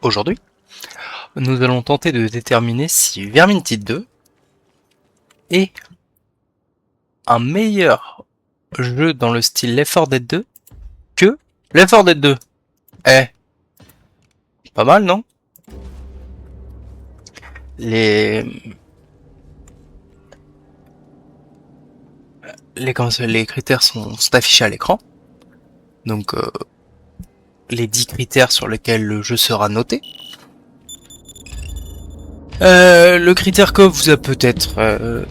Aujourd'hui, nous allons tenter de déterminer si Vermintide 2 est un meilleur jeu dans le style Left 4 Dead 2 que Left 4 Dead 2. Pas mal, non? Les critères sont affichés à l'écran. Donc, les 10 critères sur lesquels le jeu sera noté. Le critère coop vous a peut-être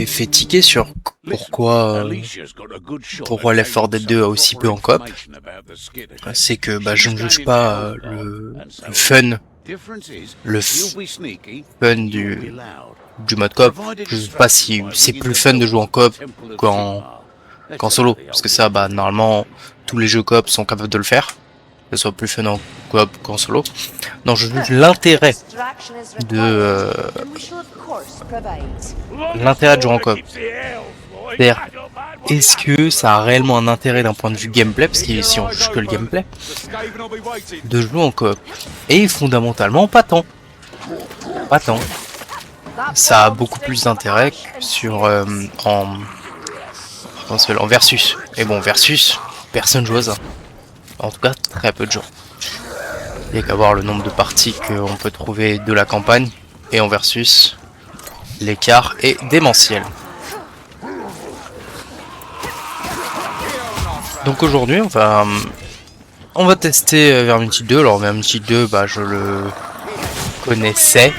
fait tiquer sur pourquoi Left 4 Dead 2 a aussi peu en coop. C'est que je ne juge pas le fun du mode coop. Je sais pas si c'est plus fun de jouer en coop qu'en solo, parce que ça, normalement, tous les jeux coop sont capables de le faire, que ce soit plus fun en coop qu'en solo. Non, je juge l'intérêt de jouer en coop. C'est-à-dire, est-ce que ça a réellement un intérêt d'un point de vue gameplay, parce que si on juge que le gameplay, de jouer en coop? Et fondamentalement, pas tant. Ça a beaucoup plus d'intérêt sur en versus. Et bon, versus, personne joue à ça. En tout cas, très peu de gens. Il n'y a qu'à voir le nombre de parties qu'on peut trouver de la campagne. Et en versus, l'écart est démentiel. Donc aujourd'hui, on va tester Vermintide 2. Alors Vermintide 2, je le connaissais.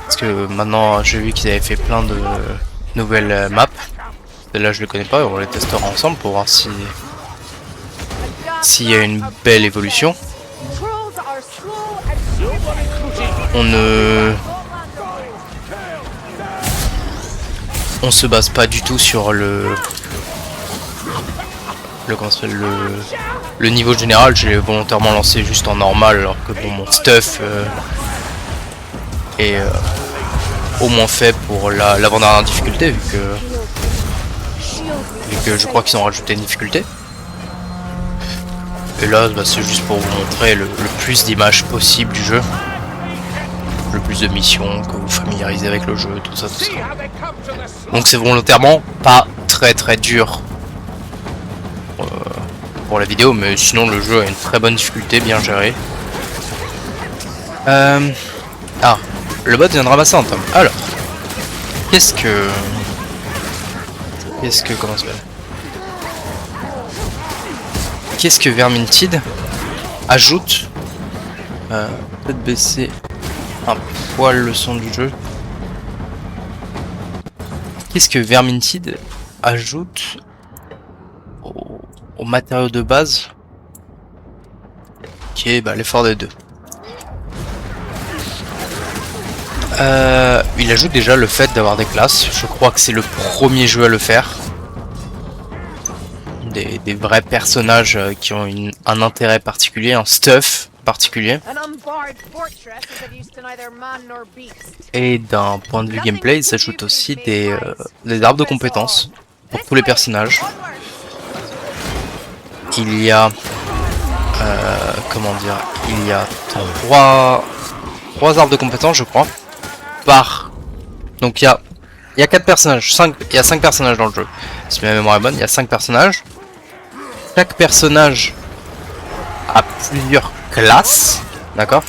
Parce que maintenant, j'ai vu qu'ils avaient fait plein de nouvelles maps. Là, je les connais pas, on les testera ensemble pour voir s'il y a une belle évolution. On se base pas du tout sur le niveau général. J'ai volontairement lancé juste en normal, alors que bon, mon stuff est au moins fait pour l'avant-dernière difficulté, vu que je crois qu'ils ont rajouté une difficulté. Et là, c'est juste pour vous montrer le plus d'images possible du jeu, le plus de missions, que vous familiarisez avec le jeu, tout ça. Donc c'est volontairement pas très dur pour la vidéo, mais sinon le jeu a une très bonne difficulté, bien géré. Le bot vient de ramasser un tome. Alors, qu'est-ce que Vermintide ajoute? Peut-être baisser un poil le son du jeu. Qu'est-ce que Vermintide ajoute au matériau de base qui est Left 4 Dead 2? Il ajoute déjà le fait d'avoir des classes. Je crois que c'est le premier jeu à le faire. Des vrais personnages qui ont un intérêt particulier, un stuff particulier. Et d'un point de vue gameplay, il s'ajoute aussi des arbres de compétences pour tous les personnages. Il y a il y a trois arbres de compétences, je crois. Donc il y a 4 personnages, il y a 5 personnages dans le jeu. Si ma mémoire est bonne, il y a 5 personnages. Chaque personnage a plusieurs classes, d'accord?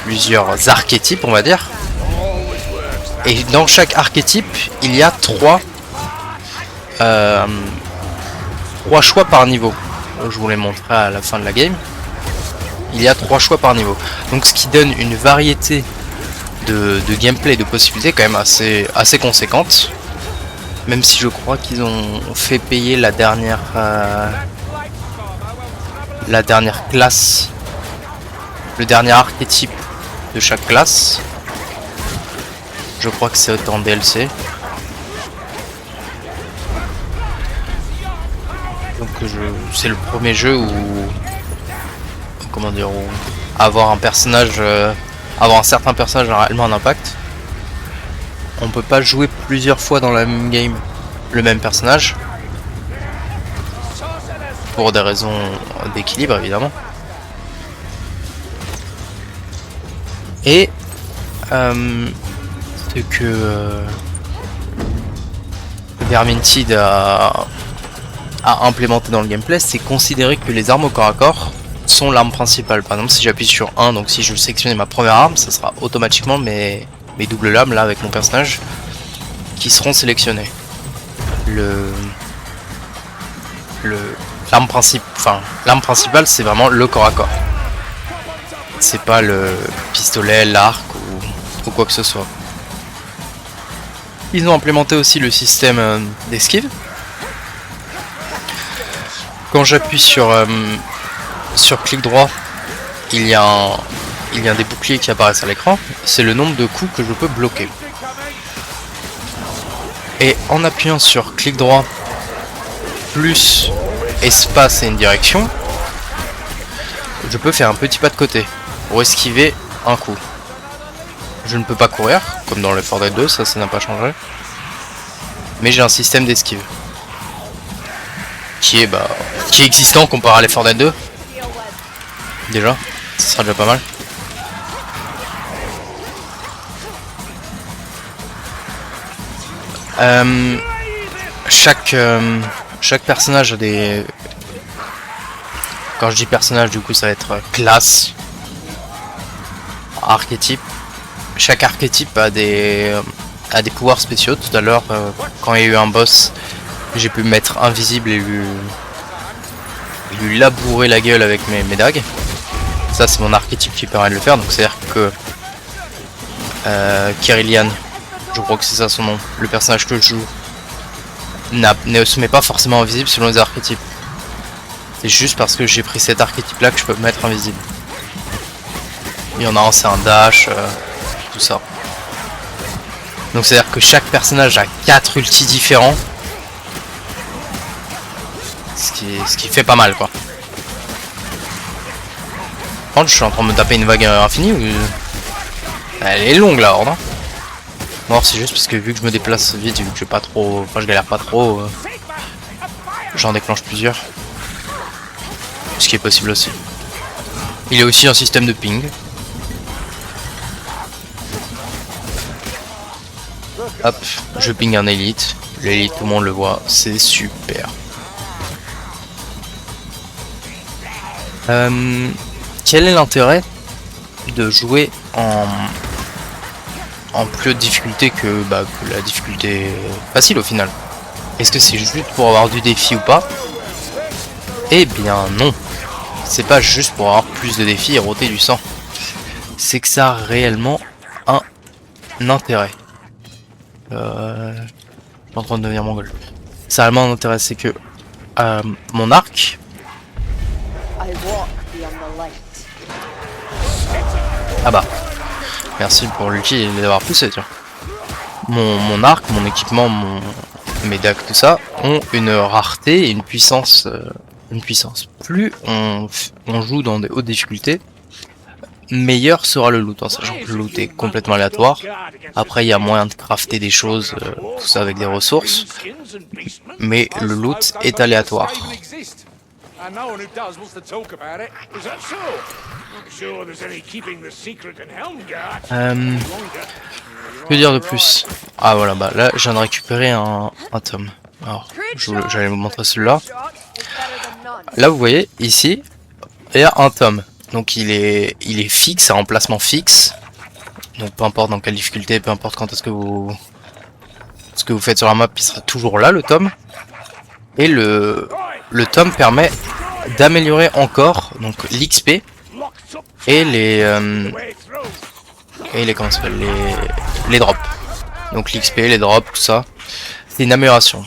Plusieurs archétypes, on va dire. Et dans chaque archétype, il y a 3 choix par niveau. Je vous les montrerai à la fin de la game. Il y a 3 choix par niveau. Donc ce qui donne une variété de gameplay, de possibilités quand même assez conséquente. Même si je crois qu'ils ont fait payer la dernière classe, le dernier archétype de chaque classe. Je crois que c'est en DLC. Donc c'est le premier jeu où avoir un personnage, avoir un certain personnage a réellement un impact. On peut pas jouer plusieurs fois dans la même game le même personnage, pour des raisons d'équilibre évidemment. Et ce que Vermintide a implémenté dans le gameplay, c'est considérer que les armes au corps à corps sont l'arme principale. Par exemple, si j'appuie sur 1, donc si je sélectionne ma première arme, ça sera automatiquement mes doubles lames là avec mon personnage qui seront sélectionnés. L'arme principale, c'est vraiment le corps à corps. C'est pas le pistolet, l'arc ou quoi que ce soit. Ils ont implémenté aussi le système d'esquive. Quand j'appuie sur clic droit, il y a des boucliers qui apparaissent à l'écran. C'est le nombre de coups que je peux bloquer. Et en appuyant sur clic droit plus espace et une direction, je peux faire un petit pas de côté pour esquiver un coup. Je ne peux pas courir, comme dans Left 4 Dead 2, ça n'a pas changé. Mais j'ai un système d'esquive qui est existant comparé à Left 4 Dead 2. Déjà, ce sera déjà pas mal. Chaque personnage a des... Quand je dis personnage, du coup, ça va être classe, archétype. Chaque archétype a des pouvoirs spéciaux. Tout à l'heure, quand il y a eu un boss, j'ai pu me mettre invisible et lui labourer la gueule avec mes dagues. Ça, c'est mon archétype qui permet de le faire. Donc, c'est-à-dire que Kerillian, je crois que c'est ça son nom, le personnage que je joue, ne se met pas forcément invisible selon les archétypes. C'est juste parce que j'ai pris cet archétype là que je peux me mettre invisible. Il y en a un, c'est un dash, tout ça. Donc c'est à dire que chaque personnage a 4 ultis différents. Ce qui fait pas mal quoi. Par contre, je suis en train de me taper une vague infinie ou... Elle est longue la horde hein. Non, c'est juste parce que vu que je me déplace vite, vu que je galère pas trop, j'en déclenche plusieurs. Ce qui est possible aussi. Il y a aussi un système de ping. Hop, je ping un élite. L'élite, tout le monde le voit, c'est super. Quel est l'intérêt de jouer en plus haute difficulté que la difficulté facile au final? Est-ce que c'est juste pour avoir du défi ou pas? Eh bien non. C'est pas juste pour avoir plus de défis et roter du sang. C'est que ça a réellement un intérêt. Je suis en train de devenir mongol. Ça a réellement un intérêt, c'est que mon arc... Ah bah. Merci pour l'ulti d'avoir poussé, tiens. Mon arc, mon équipement, mes dagues, tout ça, ont une rareté et une puissance. Plus on joue dans des hautes difficultés, meilleur sera le loot, en sachant que le loot est complètement aléatoire. Après, il y a moyen de crafter des choses, tout ça avec des ressources, mais le loot est aléatoire. Que dire de plus? Ah voilà, bah là, je viens de récupérer un tome. Alors, j'allais vous montrer celui-là. Là, vous voyez, ici, il y a un tome. Donc il est fixe, un emplacement fixe. Donc peu importe dans quelle difficulté, peu importe quand est-ce que vous faites sur la map, il sera toujours là le tome. Et le tome permet d'améliorer encore donc l'XP et les comment ça s'appelle, les drops. Donc l'XP, les drops, tout ça, c'est une amélioration.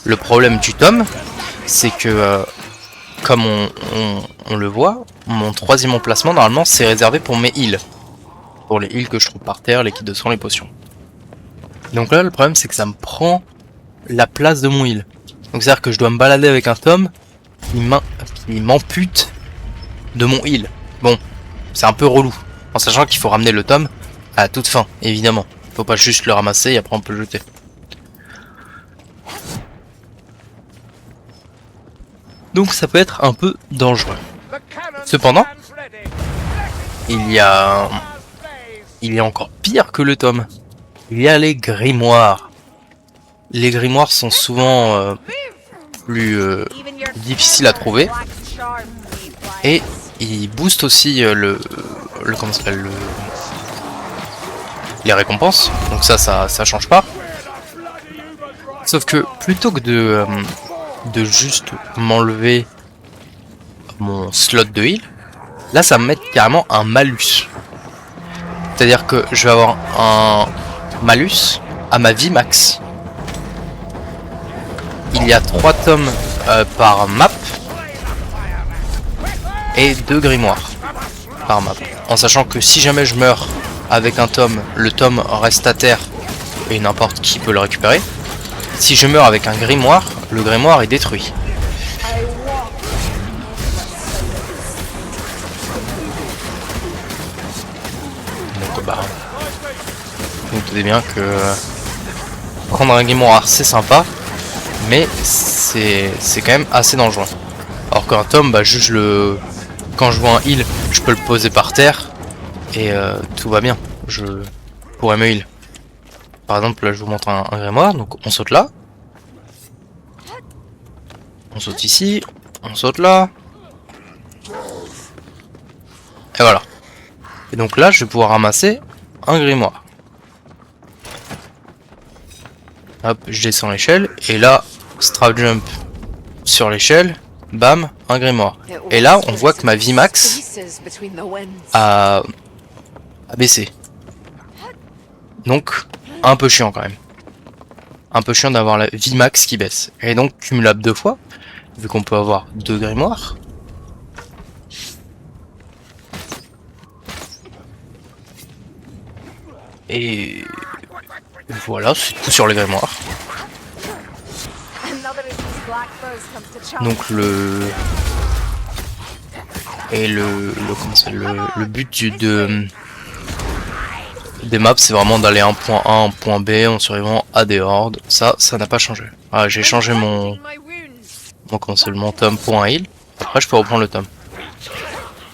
Le problème du tome, c'est que comme on le voit, mon troisième emplacement normalement c'est réservé pour mes heals. Pour les heals que je trouve par terre, les kits de soins, les potions. Donc là le problème c'est que ça me prend la place de mon heal. Donc c'est à dire que je dois me balader avec un tome qui m'ampute de mon heal. Bon, c'est un peu relou. En sachant qu'il faut ramener le tome à toute fin, évidemment. Faut pas juste le ramasser et après on peut le jeter. Donc ça peut être un peu dangereux. Cependant, il y a il y a encore pire que le tome. Il y a les grimoires. Les grimoires sont souvent plus difficiles à trouver. Et ils boostent aussi comment ça s'appelle, les récompenses. Donc ça change pas. Sauf que plutôt que de juste m'enlever mon slot de heal, là ça me met carrément un malus. C'est-à-dire que je vais avoir un malus à ma vie max. Il y a 3 tomes par map et 2 grimoires par map. En sachant que si jamais je meurs avec un tome, le tome reste à terre et n'importe qui peut le récupérer. Si je meurs avec un grimoire, le grimoire est détruit. Donc bah, vous doutez bien que prendre un grimoire c'est sympa, mais c'est quand même assez dangereux. Alors qu'un tome, bah juste quand je vois un heal, je peux le poser par terre et tout va bien. Je pourrais me heal. Par exemple, là je vous montre un grimoire, donc on saute là. On saute ici, on saute là. Et voilà. Et donc là, je vais pouvoir ramasser un grimoire. Hop, je descends l'échelle. Et là, strap jump sur l'échelle. Bam, un grimoire. Et là, on voit que ma vie max a baissé. Donc, un peu chiant quand même. Un peu chiant d'avoir la vie max qui baisse. Et donc, cumulable 2 fois. Vu qu'on peut avoir 2 grimoires. Et voilà, c'est tout sur les grimoires. Donc le but des maps, c'est vraiment d'aller à un point A, un point B en survivant à des hordes. Ça n'a pas changé. Ah, j'ai changé mon tome pour un heal. Après, je peux reprendre le tome.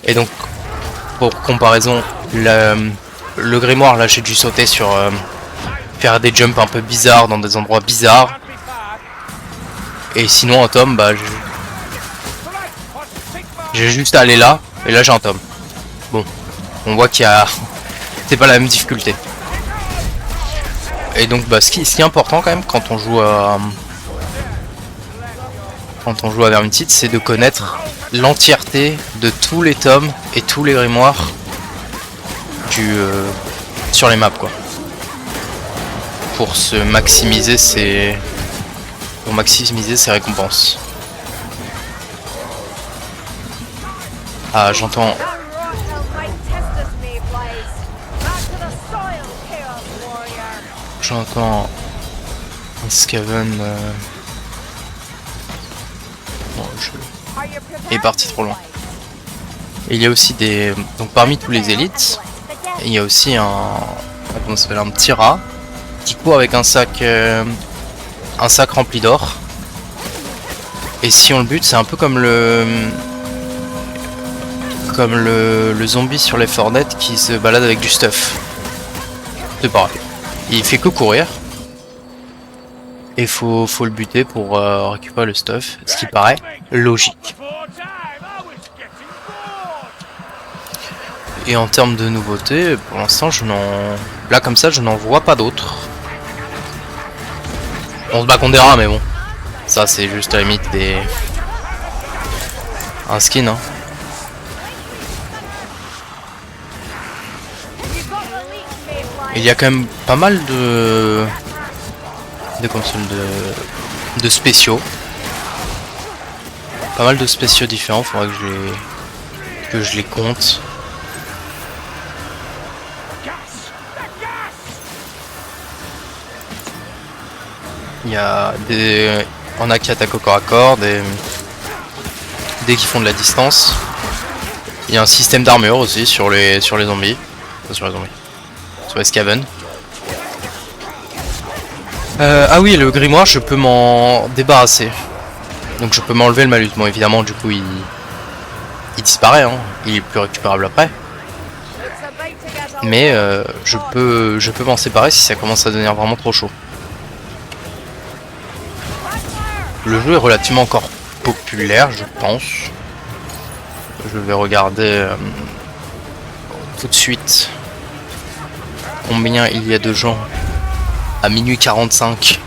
Et donc, pour comparaison, le grimoire, là, j'ai dû sauter sur faire des jumps un peu bizarres dans des endroits bizarres. Et sinon, un tome, bah, j'ai juste à aller là, et là j'ai un tome. Bon, on voit qu'il y a, c'est pas la même difficulté. Et donc, bah, ce qui est important quand même quand on joue à Vermintide, c'est de connaître l'entièreté de tous les tomes et tous les grimoires sur les maps, quoi. Pour maximiser ses récompenses. Ah, j'entends un Skaven. Bon, il est parti trop loin. Et il y a aussi donc parmi tous les élites, il y a aussi un petit rat qui court avec un sac rempli d'or. Et si on le bute, c'est un peu comme le zombie sur les Fortnite qui se balade avec du stuff. C'est pareil. Il fait que courir. Et faut le buter pour récupérer le stuff, ce qui paraît logique. Et en termes de nouveautés, pour l'instant, là comme ça, je n'en vois pas d'autres. On se bat contre des rats, mais bon. Ça, c'est juste à la limite un skin, hein. Il y a quand même pas mal de spéciaux. Pas mal de spéciaux différents, faudra que je les compte. Il y a on a qui attaquent au corps à corps, des qui font de la distance. Il y a un système d'armure aussi sur les zombies. Sur les Skaven. Ah oui, le grimoire, je peux m'en débarrasser. Donc je peux m'enlever le malus. Bon, évidemment, du coup, il disparaît, hein. Il est plus récupérable après. Mais je peux m'en séparer si ça commence à devenir vraiment trop chaud. Le jeu est relativement encore populaire, je pense. Je vais regarder tout de suite combien il y a de gens à minuit 45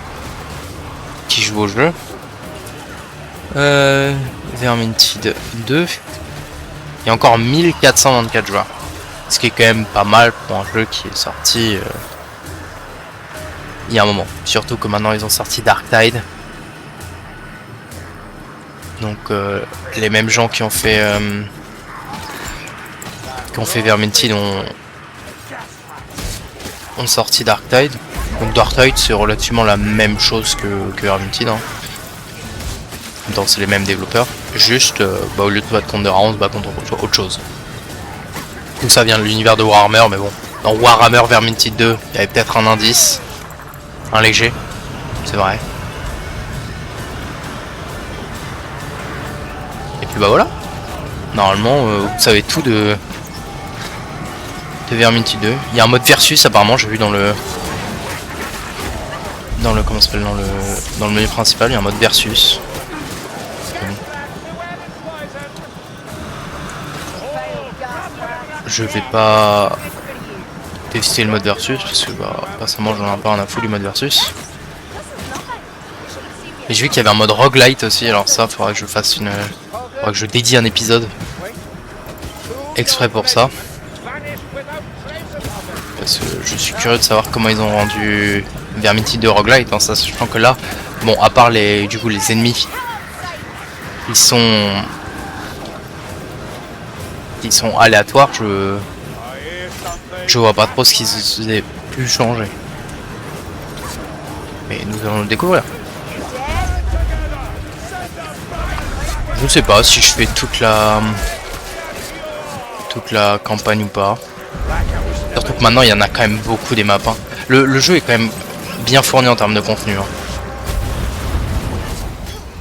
qui jouent au jeu. Vermintide 2. Il y a encore 1424 joueurs. Ce qui est quand même pas mal pour un jeu qui est sorti il y a un moment. Surtout que maintenant ils ont sorti Darktide. Donc les mêmes gens qui ont fait Vermintide ont sorti Darktide. Donc Darktide c'est relativement la même chose que Vermintide. Hein. Donc c'est les mêmes développeurs. Juste au lieu de battre contre des rats, on se bat contre autre chose. Tout ça vient de l'univers de Warhammer, mais bon. Dans Warhammer Vermintide 2, il y avait peut-être un indice. Un léger. C'est vrai. Et puis bah voilà. Normalement, vous savez tout de Vermintide 2. Il y a un mode versus apparemment, j'ai vu dans le comment ça s'appelle, dans le menu principal, il y a un mode versus. Je vais pas tester le mode versus parce que bah personnellement j'en ai pas un à foutre du mode versus. Et j'ai vu qu'il y avait un mode roguelite aussi, alors ça faudrait que je fasse faudrait que je dédie un épisode exprès pour ça. Parce que je suis curieux de savoir comment ils ont rendu Vermintide 2 roguelite, hein, ça sachant que là, bon à part les ennemis, ils sont aléatoires, je vois pas trop ce qu'ils aient pu changer. Mais nous allons le découvrir. Je sais pas si je fais toute la campagne ou pas. Surtout que maintenant il y en a quand même beaucoup des maps. Hein. Le jeu est quand même bien fourni en termes de contenu. Hein.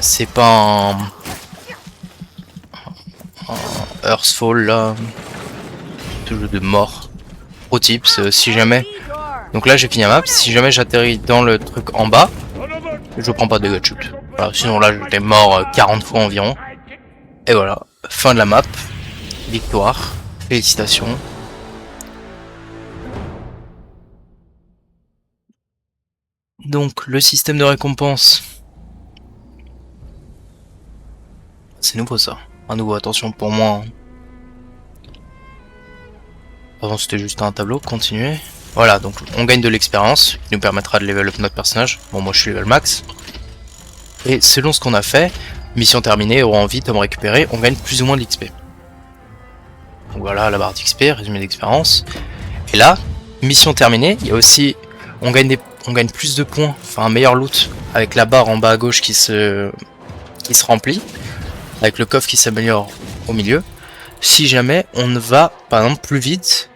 C'est pas un Earthfall là. Ce jeu de mort. Pro tips, si jamais. Donc là j'ai fini la map. Si jamais j'atterris dans le truc en bas, je prends pas de dégâts de chute. Voilà, sinon là j'étais mort 40 fois environ. Et voilà, fin de la map. Victoire. Félicitations. Donc le système de récompense. C'est nouveau ça. Un nouveau, attention pour moi. Avant c'était juste un tableau, continuer. Voilà, donc on gagne de l'expérience qui nous permettra de level up notre personnage. Bon, moi je suis level max. Et selon ce qu'on a fait, mission terminée, aura envie de me récupérer, on gagne plus ou moins de l'XP. Donc voilà la barre d'XP, résumé d'expérience. Et là, mission terminée, il y a aussi, on gagne plus de points, enfin un meilleur loot avec la barre en bas à gauche qui se remplit, avec le coffre qui s'améliore au milieu. Si jamais on ne va par exemple plus vite,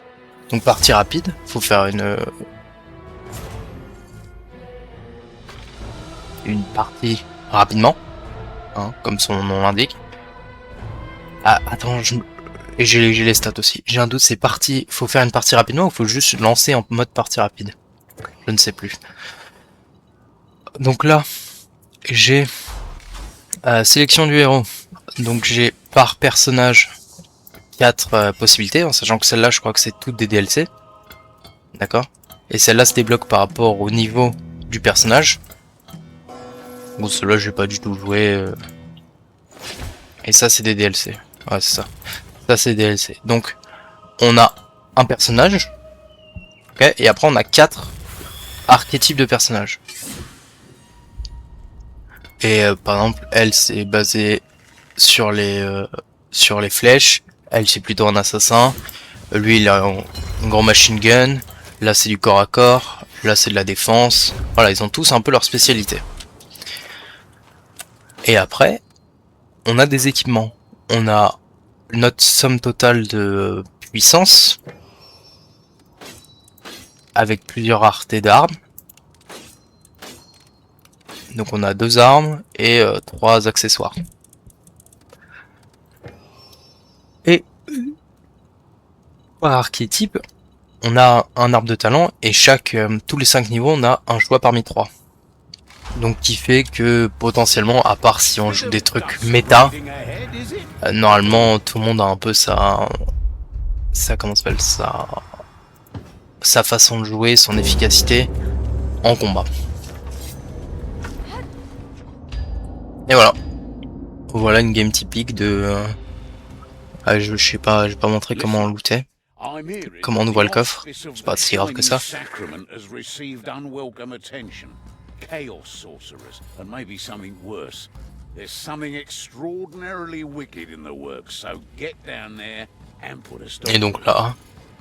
donc partie rapide, faut faire une partie rapidement, hein, comme son nom l'indique. Ah attends, et j'ai les stats aussi. J'ai un doute, c'est parti. Faut faire une partie rapidement ou faut juste lancer en mode partie rapide? Je ne sais plus. Donc là, j'ai sélection du héros. Donc j'ai par personnage 4 possibilités, en sachant que celle-là, je crois que c'est toutes des DLC. D'accord? Et celle-là se débloque par rapport au niveau du personnage. Bon, celle-là, j'ai pas du tout joué. Et ça, c'est des DLC. Ouais, c'est ça. Ça, c'est des DLC. Donc, on a un personnage. Ok? Et après, on a 4 archétypes de personnages. Et par exemple, elle, c'est basé sur les flèches. Elle, c'est plutôt un assassin. Lui, il a un grand machine gun. Là, c'est du corps à corps. Là, c'est de la défense. Voilà, ils ont tous un peu leur spécialité. Et après, on a des équipements. On a notre somme totale de puissance. Avec plusieurs raretés d'armes. Donc on a 2 armes et 3 accessoires. Et par archétype, on a un arbre de talent et tous les 5 niveaux, on a un choix parmi 3. Donc qui fait que potentiellement, à part si on joue des trucs méta, normalement tout le monde a un peu comment s'appelle sa façon de jouer, son efficacité en combat. Et voilà. Voilà une game typique de... je sais pas, je vais pas montrer comment on lootait. Comment on ouvre le coffre. C'est pas si grave que ça. Chaos sorcerers, and maybe something worse. There's something extraordinarily wicked in the works, so get down there and put a stop. Et donc là,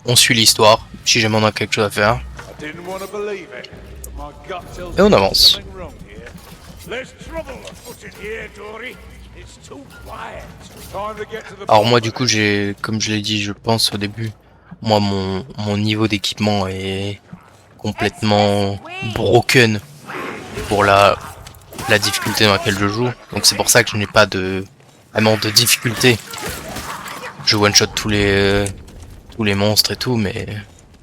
on suit l'histoire, si jamais on a quelque chose à faire. Et on avance. Alors moi du coup comme je l'ai dit je pense au début, moi mon niveau d'équipement est complètement broken pour la difficulté dans laquelle je joue. Donc c'est pour ça que je n'ai pas vraiment de difficulté. Je one shot tous les monstres et tout, mais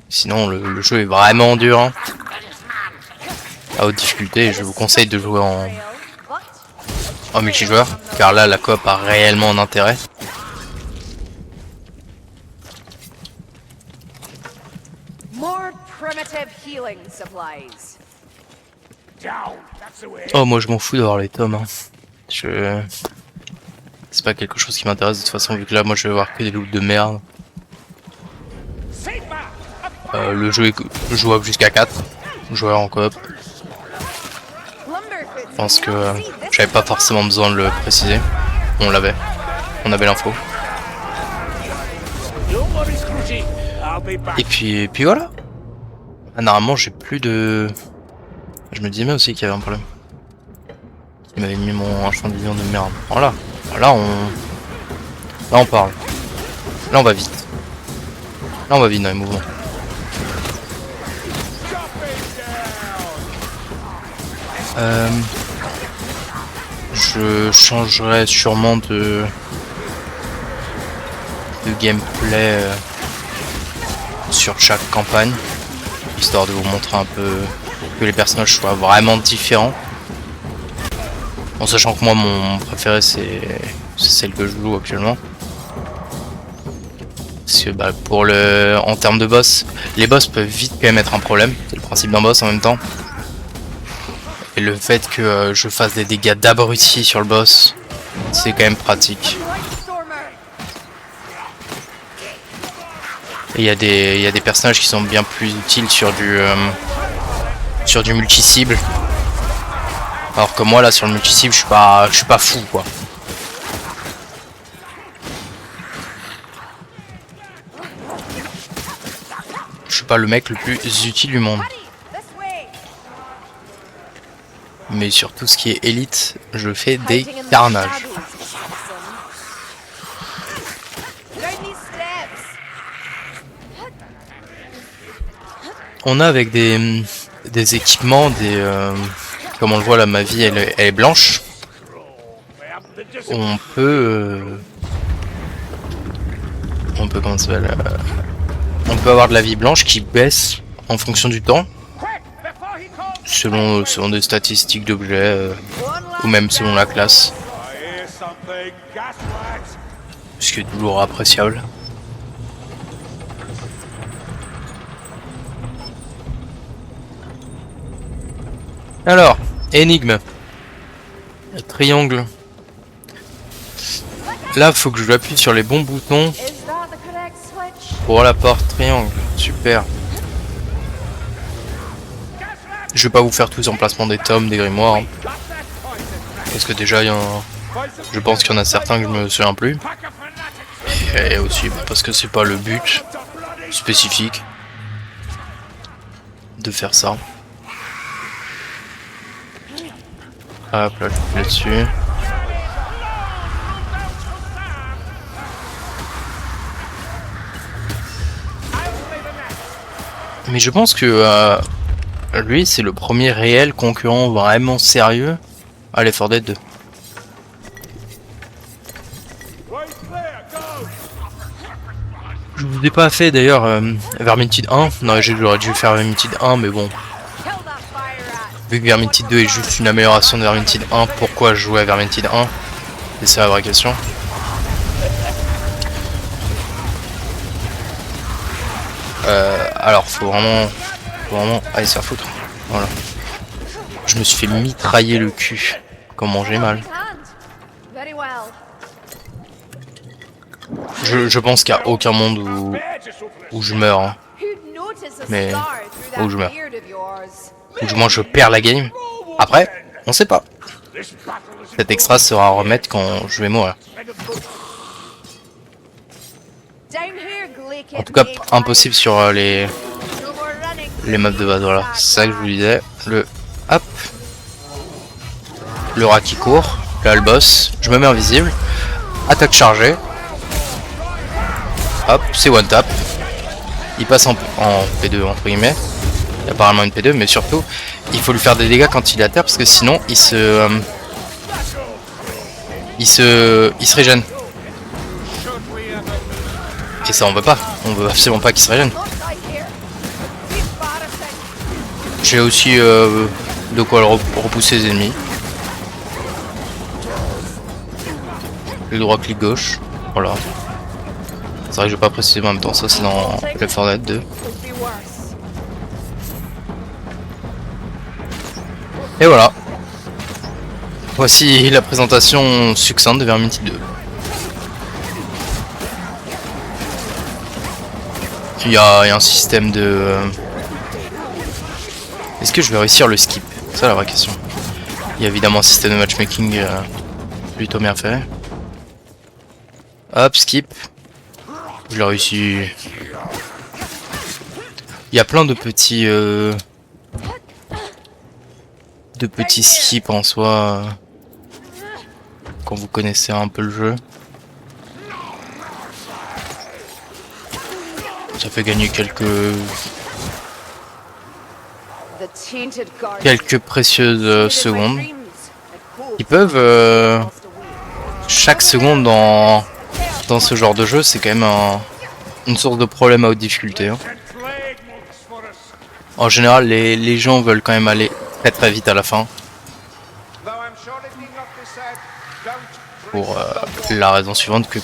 sinon le jeu est vraiment dur. Hein. À haute difficulté, je vous conseille de jouer en multijoueur, car là la coop a réellement un intérêt. Oh moi je m'en fous d'avoir les tomes. Hein. C'est pas quelque chose qui m'intéresse de toute façon vu que là moi je vais avoir que des loots de merde. Le jeu est jouable jusqu'à 4 joueurs en coop. Je pense que j'avais pas forcément besoin de le préciser. On avait l'info. Et puis voilà. Ah, normalement j'ai plus de... Je me disais même aussi qu'il y avait un problème. Il m'avait mis un champ de vision de merde. Voilà. Là on parle. Là on va vite. Là on va vite dans les mouvements. Je changerai sûrement de gameplay sur chaque campagne, histoire de vous montrer un peu que les personnages soient vraiment différents. En sachant que moi mon préféré c'est celle que je joue actuellement. Parce que bah, en termes de boss, les boss peuvent vite quand même être un problème. C'est le principe d'un boss en même temps. Et le fait que je fasse des dégâts d'abruti sur le boss, c'est quand même pratique. Et il y a des personnages qui sont bien plus utiles sur du multi-cible. Alors que moi là sur le multi-cible je suis pas fou quoi. Je suis pas le mec le plus utile du monde. Mais sur tout ce qui est élite, je fais des carnages. On a avec des équipements, comme on le voit là, ma vie elle est blanche. On peut comment ça s'appelle, on peut avoir de la vie blanche qui baisse en fonction du temps. Selon des statistiques d'objets ou même selon la classe, ce qui est toujours appréciable. Alors, énigme, triangle. Là, faut que je appuie sur les bons boutons pour la porte triangle. Super. Je vais pas vous faire tous les emplacements des tomes, des grimoires. Hein. Parce que déjà, je pense qu'il y en a certains que je me souviens plus. Et aussi parce que c'est pas le but spécifique de faire ça. Hop là, je clique là-dessus. Mais je pense que lui, c'est le premier réel concurrent vraiment sérieux à Left 4 Dead 2. Je vous ai pas fait d'ailleurs Vermintide 1. Non, j'aurais dû faire Vermintide 1, mais bon. Vu que Vermintide 2 est juste une amélioration de Vermintide 1, pourquoi jouer à Vermintide 1? C'est ça la vraie question. Alors faut vraiment aller se faire foutre. Voilà. Je me suis fait mitrailler le cul. Comment j'ai mal. Je pense qu'il n'y a aucun monde où je meurs. Hein. Mais où je meurs. Ou du moins je perds la game. Après, on sait pas. Cet extra sera à remettre quand je vais mourir. En tout cas, impossible sur les maps de base. Voilà, c'est ça que je vous disais. Hop. Le rat qui court. Là, le boss. Je me mets invisible. Attaque chargée. Hop, c'est one tap. Il passe en P2 entre guillemets. Il y a apparemment une P2, mais surtout, il faut lui faire des dégâts quand il est à terre parce que sinon, il se régène. Et ça, on veut pas. On veut absolument pas qu'il se régène. J'ai aussi de quoi repousser les ennemis. Le droit clic gauche. Voilà. C'est vrai que je vais pas préciser en même temps, ça c'est dans Left 4 Dead 2. Et voilà. Voici la présentation succincte de Vermintide 2. Il y a un système de... Est-ce que je vais réussir le skip? C'est ça la vraie question. Il y a évidemment un système de matchmaking plutôt bien fait. Hop, skip. Je l'ai réussi. Il y a plein de petits skips en soi quand vous connaissez un peu le jeu. Ça fait gagner quelques précieuses secondes qui peuvent chaque seconde dans ce genre de jeu, c'est quand même une source de problème à haute difficulté. Hein. En général, les gens veulent quand même aller très très vite à la fin. Pour la raison suivante que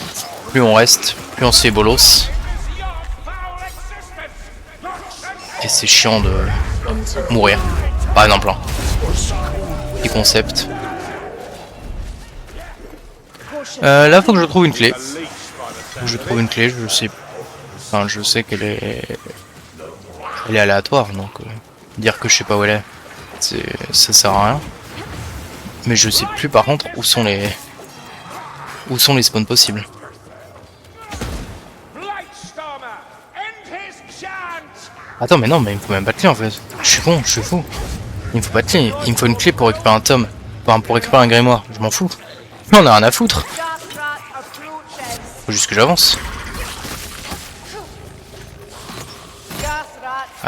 plus on reste, plus on se fait bolos. Et c'est chiant de mourir. Par exemple, hein. Petit concept. Là, faut que je trouve une clé. Je sais. Enfin, je sais qu'elle est. Elle est aléatoire, donc dire que je sais pas où elle est, ça sert à rien. Mais je sais plus par contre où sont les spawns possibles. Attends, mais non, mais il me faut même pas de clé en fait. Je suis con, je suis fou. Il me faut pas de clé, il me faut une clé pour récupérer un tome. Enfin, pour récupérer un grimoire, je m'en fous. Non, on a rien à foutre. Faut juste que j'avance.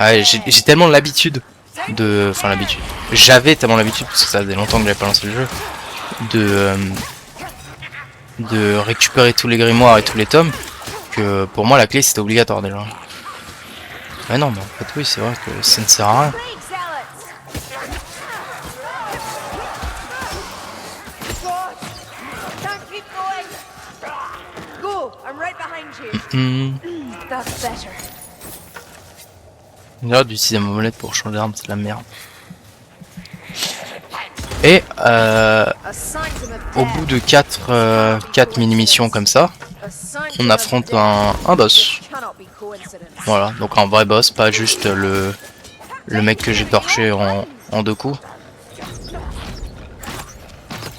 Ah, j'ai tellement l'habitude de... Enfin l'habitude. J'avais tellement l'habitude, parce que ça faisait longtemps que j'avais pas lancé le jeu, de récupérer tous les grimoires et tous les tomes, que pour moi la clé c'était obligatoire déjà. Mais non, mais en fait oui, c'est vrai que ça ne sert à rien. Là, d'utiliser ma molette pour changer d'arme, c'est de la merde. Et au bout de 4 mini-missions comme ça, on affronte un boss. Voilà, donc un vrai boss, pas juste le mec que j'ai torché en 2 coups.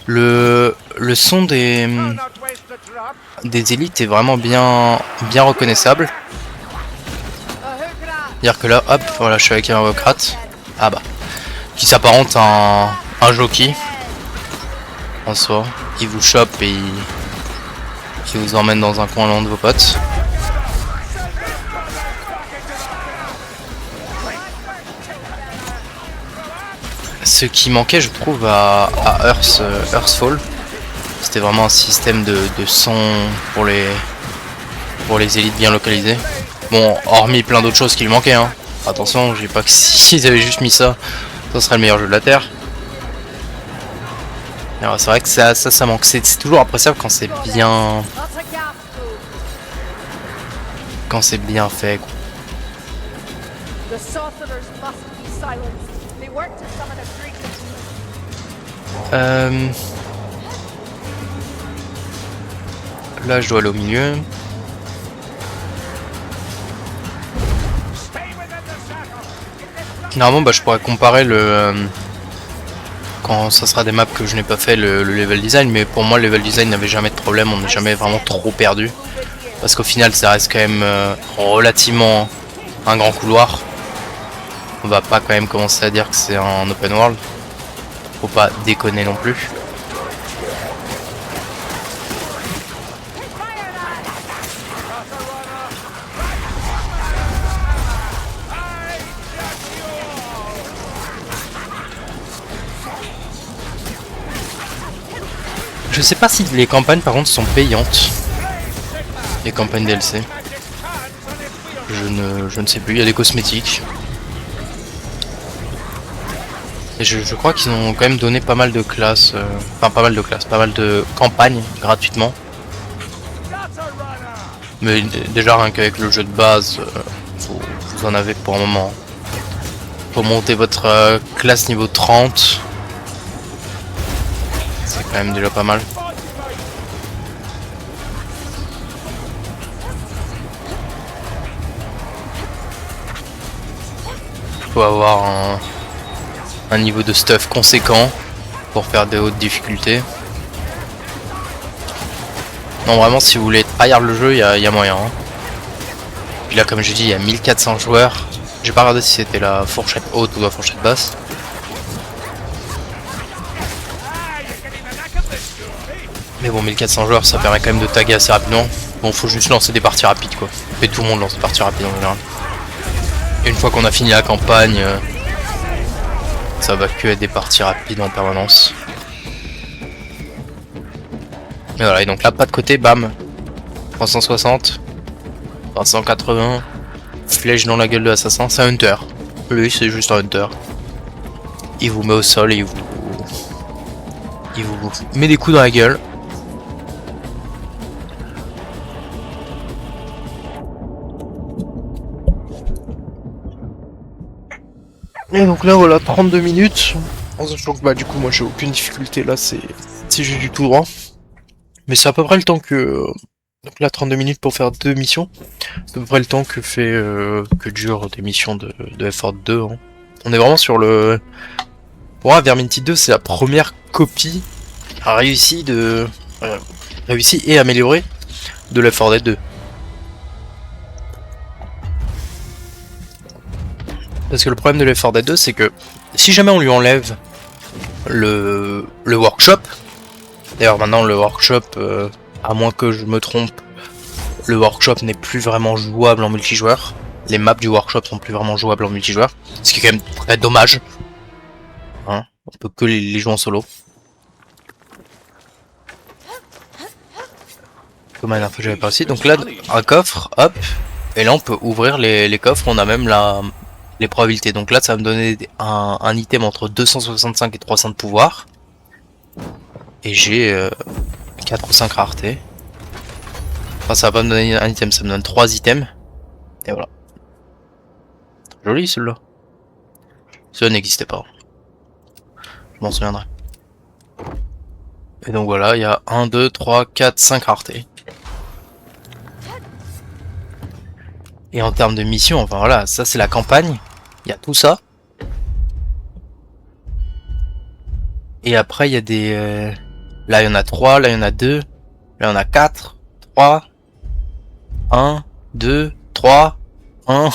Le son des élites est vraiment bien reconnaissable. C'est-à-dire que là, hop, voilà, je suis avec un Wokrat. Ah bah, qui s'apparente à un jockey. En soi, il vous chope et il vous emmène dans un coin loin de vos potes. Ce qui manquait, je trouve, à Earthfall, c'était vraiment un système de son pour les pour les élites bien localisées. Bon, hormis plein d'autres choses qui lui manquaient, hein. Attention, j'ai pas que s'ils avaient juste mis ça, ça serait le meilleur jeu de la Terre. C'est vrai que ça manque. C'est toujours appréciable quand c'est bien... Quand c'est bien fait, quoi. Là, je dois aller au milieu. Normalement, bah, je pourrais comparer le... quand ça sera des maps que je n'ai pas fait, le level design. Mais pour moi, le level design n'avait jamais de problème. On n'est jamais vraiment trop perdu. Parce qu'au final, ça reste quand même relativement un grand couloir. On va pas quand même commencer à dire que c'est un open world. Faut pas déconner non plus. Je sais pas si les campagnes par contre sont payantes. Les campagnes DLC. Je ne sais plus, il y a des cosmétiques. Et je crois qu'ils ont quand même donné pas mal de classes, enfin pas mal de campagnes gratuitement. Mais déjà rien qu'avec le jeu de base, vous en avez pour un moment. Pour monter votre classe niveau 30. C'est quand même déjà pas mal. Il faut avoir un niveau de stuff conséquent pour faire des hautes difficultés. Non, vraiment, si vous voulez tryhard le jeu, il y a moyen. Hein. Puis là, comme je dis, il y a 1400 joueurs. J'ai pas regardé si c'était la fourchette haute ou la fourchette basse. Mais bon, 1400 joueurs, ça permet quand même de taguer assez rapidement. Bon, faut juste lancer des parties rapides, quoi. Et tout le monde lance des parties rapides en général. Et une fois qu'on a fini la campagne, ça va que être des parties rapides en permanence. Et voilà, et donc là, pas de côté, bam. 360, 380, flèche dans la gueule de l'assassin, c'est un hunter. Lui, c'est juste un hunter. Il vous met au sol et il vous met des coups dans la gueule. Et donc là voilà, 32 minutes. En sachant que bah du coup moi j'ai aucune difficulté là, c'est juste du tout droit. Mais c'est à peu près le temps que... Donc là 32 minutes pour faire 2 missions. C'est à peu près le temps que fait que durent des missions de F4 2. Hein. On est vraiment sur le... Pour moi Vermintide 2 c'est la première copie réussie réussie et améliorée de Left 4 Dead 2. Parce que le problème de Left 4 Dead 2, c'est que si jamais on lui enlève le workshop, d'ailleurs maintenant le workshop, à moins que je me trompe, le workshop n'est plus vraiment jouable en multijoueur. Les maps du workshop sont plus vraiment jouables en multijoueur, ce qui est quand même très dommage. Hein, on peut que les jouer en solo. Comment une info j'avais pas aussi. Donc là, un coffre, hop, et là on peut ouvrir les coffres, on a même les probabilités. Donc là ça va me donner un item entre 265 et 300 de pouvoir. Et j'ai 4 ou 5 raretés. Enfin ça va pas me donner un item, ça me donne 3 items. Et voilà. Joli celui-là. Celui-là n'existait pas. Je m'en souviendrai. Et donc voilà, il y a 1, 2, 3, 4, 5 raretés. Et en termes de mission, enfin voilà, ça c'est la campagne. Il y a tout ça. Et après il y a des... Là il y en a 3, là il y en a 2. Là il y en a 4, 3, 1, 2, 3, 1.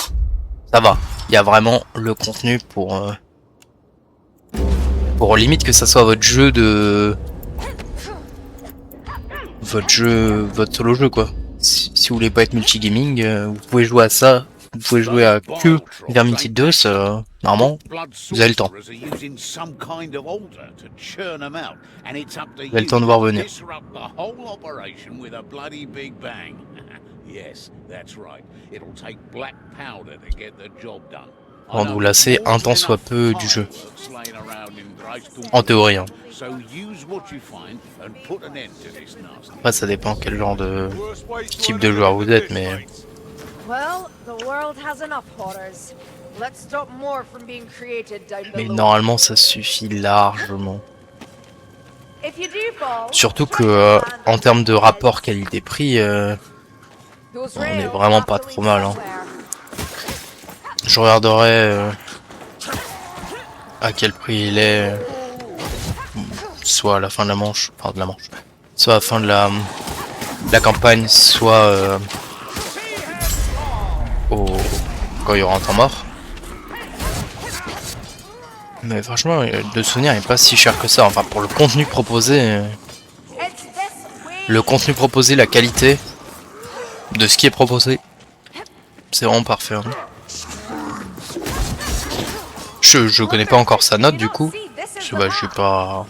Ça va. Il y a vraiment le contenu pour limite que ça soit votre jeu de... Votre solo jeu quoi. Si vous voulez pas être multigaming, vous pouvez jouer à ça. Vous pouvez jouer à que Vermintide 2, ça, normalement, vous avez le temps. Vous avez le temps de voir venir. Yes, that's right. It'll take black powder to get the job done. Rendre lassé un tant soit peu du jeu. En théorie, hein. Après, ça dépend quel genre de type de joueur vous êtes, mais... Mais normalement, ça suffit largement. Surtout que, en termes de rapport qualité-prix, on est vraiment pas trop mal, hein. Je regarderai à quel prix il est, soit à la fin de la manche, enfin de la manche, soit à la fin de la campagne, soit quand il y aura un temps mort. Mais franchement, de souvenir, il n'est pas si cher que ça. Enfin, pour le contenu proposé, la qualité de ce qui est proposé, c'est vraiment parfait, hein. Je connais pas encore sa note du coup, je n'ai pas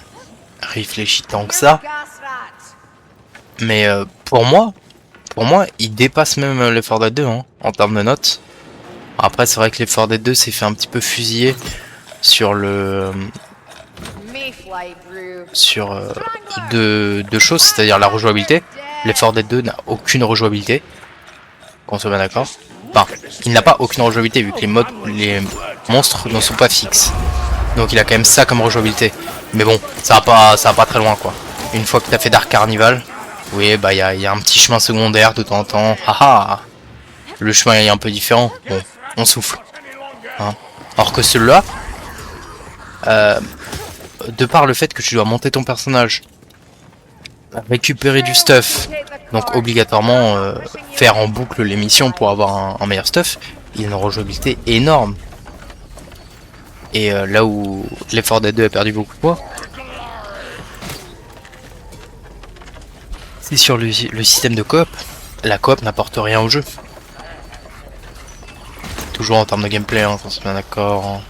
réfléchi tant que ça, mais pour moi, il dépasse même Left 4 Dead 2 hein, en termes de notes. Après c'est vrai que Left 4 Dead 2 s'est fait un petit peu fusiller sur deux choses, c'est-à-dire la rejouabilité. Left 4 Dead 2 n'a aucune rejouabilité, qu'on soit bien d'accord. Enfin, il n'a pas aucune rejouabilité vu que les monstres ne sont pas fixes. Donc il a quand même ça comme rejouabilité. Mais bon, ça va pas très loin quoi. Une fois que tu as fait Dark Carnival, oui bah il y a un petit chemin secondaire de temps en temps. Haha, le chemin est un peu différent. Bon, on souffle. Hein. Alors que celui-là, de par le fait que tu dois monter ton personnage, récupérer du stuff, donc obligatoirement faire en boucle les missions pour avoir un meilleur stuff, il y a une rejouabilité énorme. Et là où Left 4 Dead 2 a perdu beaucoup de poids, c'est sur le système de coop. La coop n'apporte rien au jeu. Toujours en termes de gameplay, hein, on se met d'accord. Hein.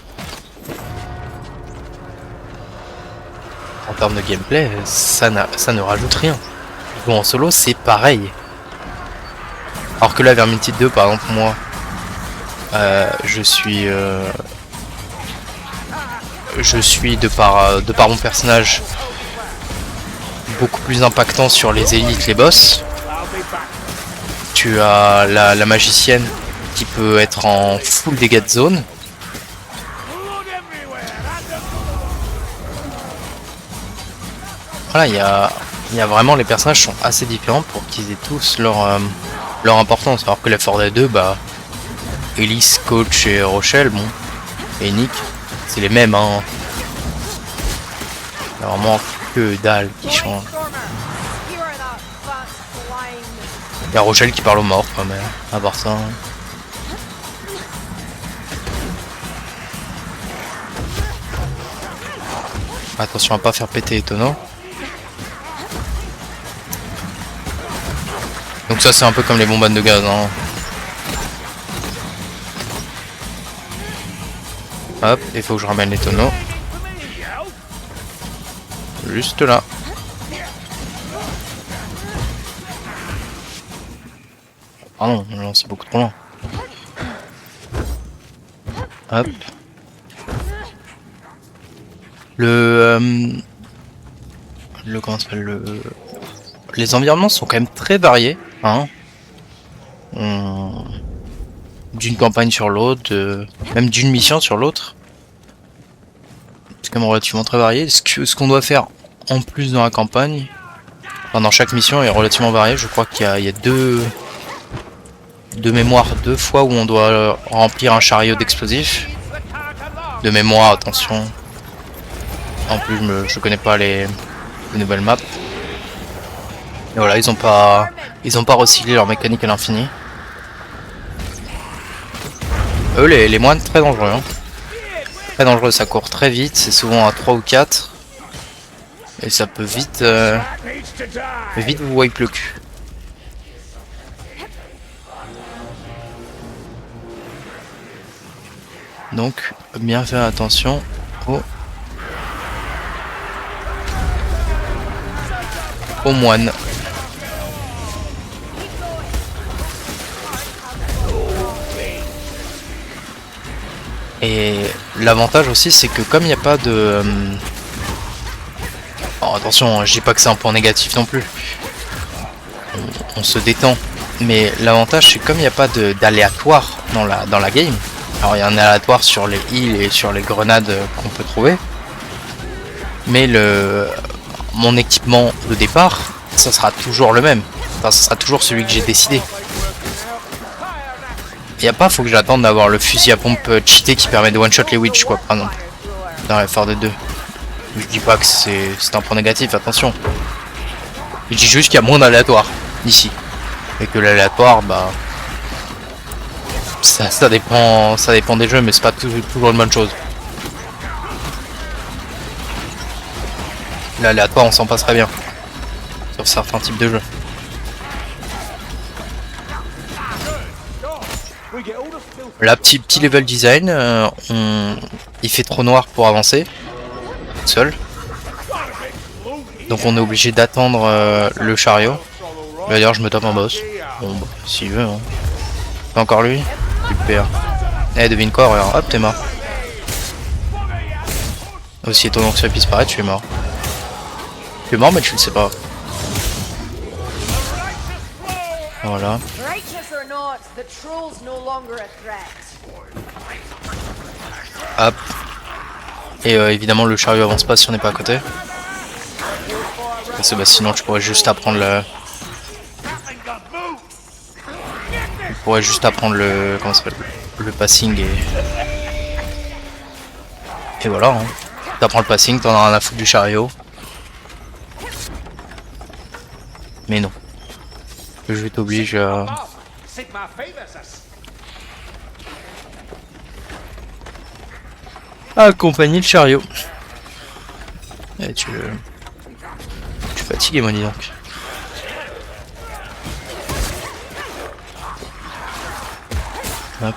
En termes de gameplay, ça ne rajoute rien. Bon, en solo, c'est pareil. Alors que là, Vermintide 2, par exemple, moi, je suis de par mon personnage beaucoup plus impactant sur les élites, les boss. Tu as la magicienne qui peut être en full dégâts de zone. Voilà, il y a vraiment, les personnages sont assez différents pour qu'ils aient tous leur importance. Alors que Left 4 Dead 2, bah, Elise, Coach et Rochelle, bon, et Nick, c'est les mêmes, hein. Il y a vraiment que dalle qui change. Il y a Rochelle qui parle aux morts, quand même, à part ça. Attention à pas faire péter les tonneaux. Donc ça c'est un peu comme les bonbonnes de gaz, hein. Hop, il faut que je ramène les tonneaux. Juste là. Ah non, non c'est beaucoup trop loin. Hop. Comment ça s'appelle, les environnements sont quand même très variés, hein. D'une campagne sur l'autre, même d'une mission sur l'autre. C'est quand même relativement très varié. Ce qu'on doit faire en plus dans la campagne, enfin dans chaque mission, est relativement varié. Je crois qu'il y a deux mémoires, 2 fois où on doit remplir un chariot d'explosifs. De mémoire, attention. En plus, je connais pas les nouvelles maps. Et voilà, ils ont pas recyclé leur mécanique à l'infini. Eux, les moines, très dangereux. Hein. Très dangereux, ça court très vite, c'est souvent à 3 ou 4. Et ça peut vite vous wipe le cul. Donc, bien faire attention aux moines. Et l'avantage aussi, c'est que comme il n'y a pas de... Oh, attention, je dis pas que c'est un point négatif non plus. On se détend. Mais l'avantage, c'est comme il n'y a pas d'aléatoire dans la game. Alors il y a un aléatoire sur les heals et sur les grenades qu'on peut trouver. Mais mon équipement de départ, ça sera toujours le même. Enfin, ça sera toujours celui que j'ai décidé. Il n'y a pas, faut que j'attende d'avoir le fusil à pompe cheaté qui permet de one-shot les witch, quoi, par exemple. Dans FR2. Je dis pas que c'est un point négatif, attention. Je dis juste qu'il y a moins d'aléatoire ici. Et que l'aléatoire, bah... Ça dépend des jeux, mais c'est pas toujours une bonne chose. L'aléatoire, on s'en passerait bien. Sur certains types de jeux. Là, petit level design, il fait trop noir pour avancer. Seul. Donc on est obligé d'attendre le chariot. D'ailleurs, je me tape un boss. Bon, bah, s'il veut. Hein. C'est encore lui. Super. Eh, devine quoi, regarde. Hop, t'es mort. Aussi étonnant que ça puisse paraître, tu es mort. Tu es mort, mais tu le sais pas. Voilà. Hop. Et évidemment, le chariot avance pas si on n'est pas à côté. Parce que bah, sinon, tu pourrais juste apprendre le... Tu pourrais juste apprendre le... Comment ça s'appelle ? Le passing et... Et voilà. Hein. T'apprends le passing, t'en as rien à foutre du chariot. Mais non. Le jeu t'oblige à... accompagner le chariot. Et tu fatigues, moi, dis donc. Hop.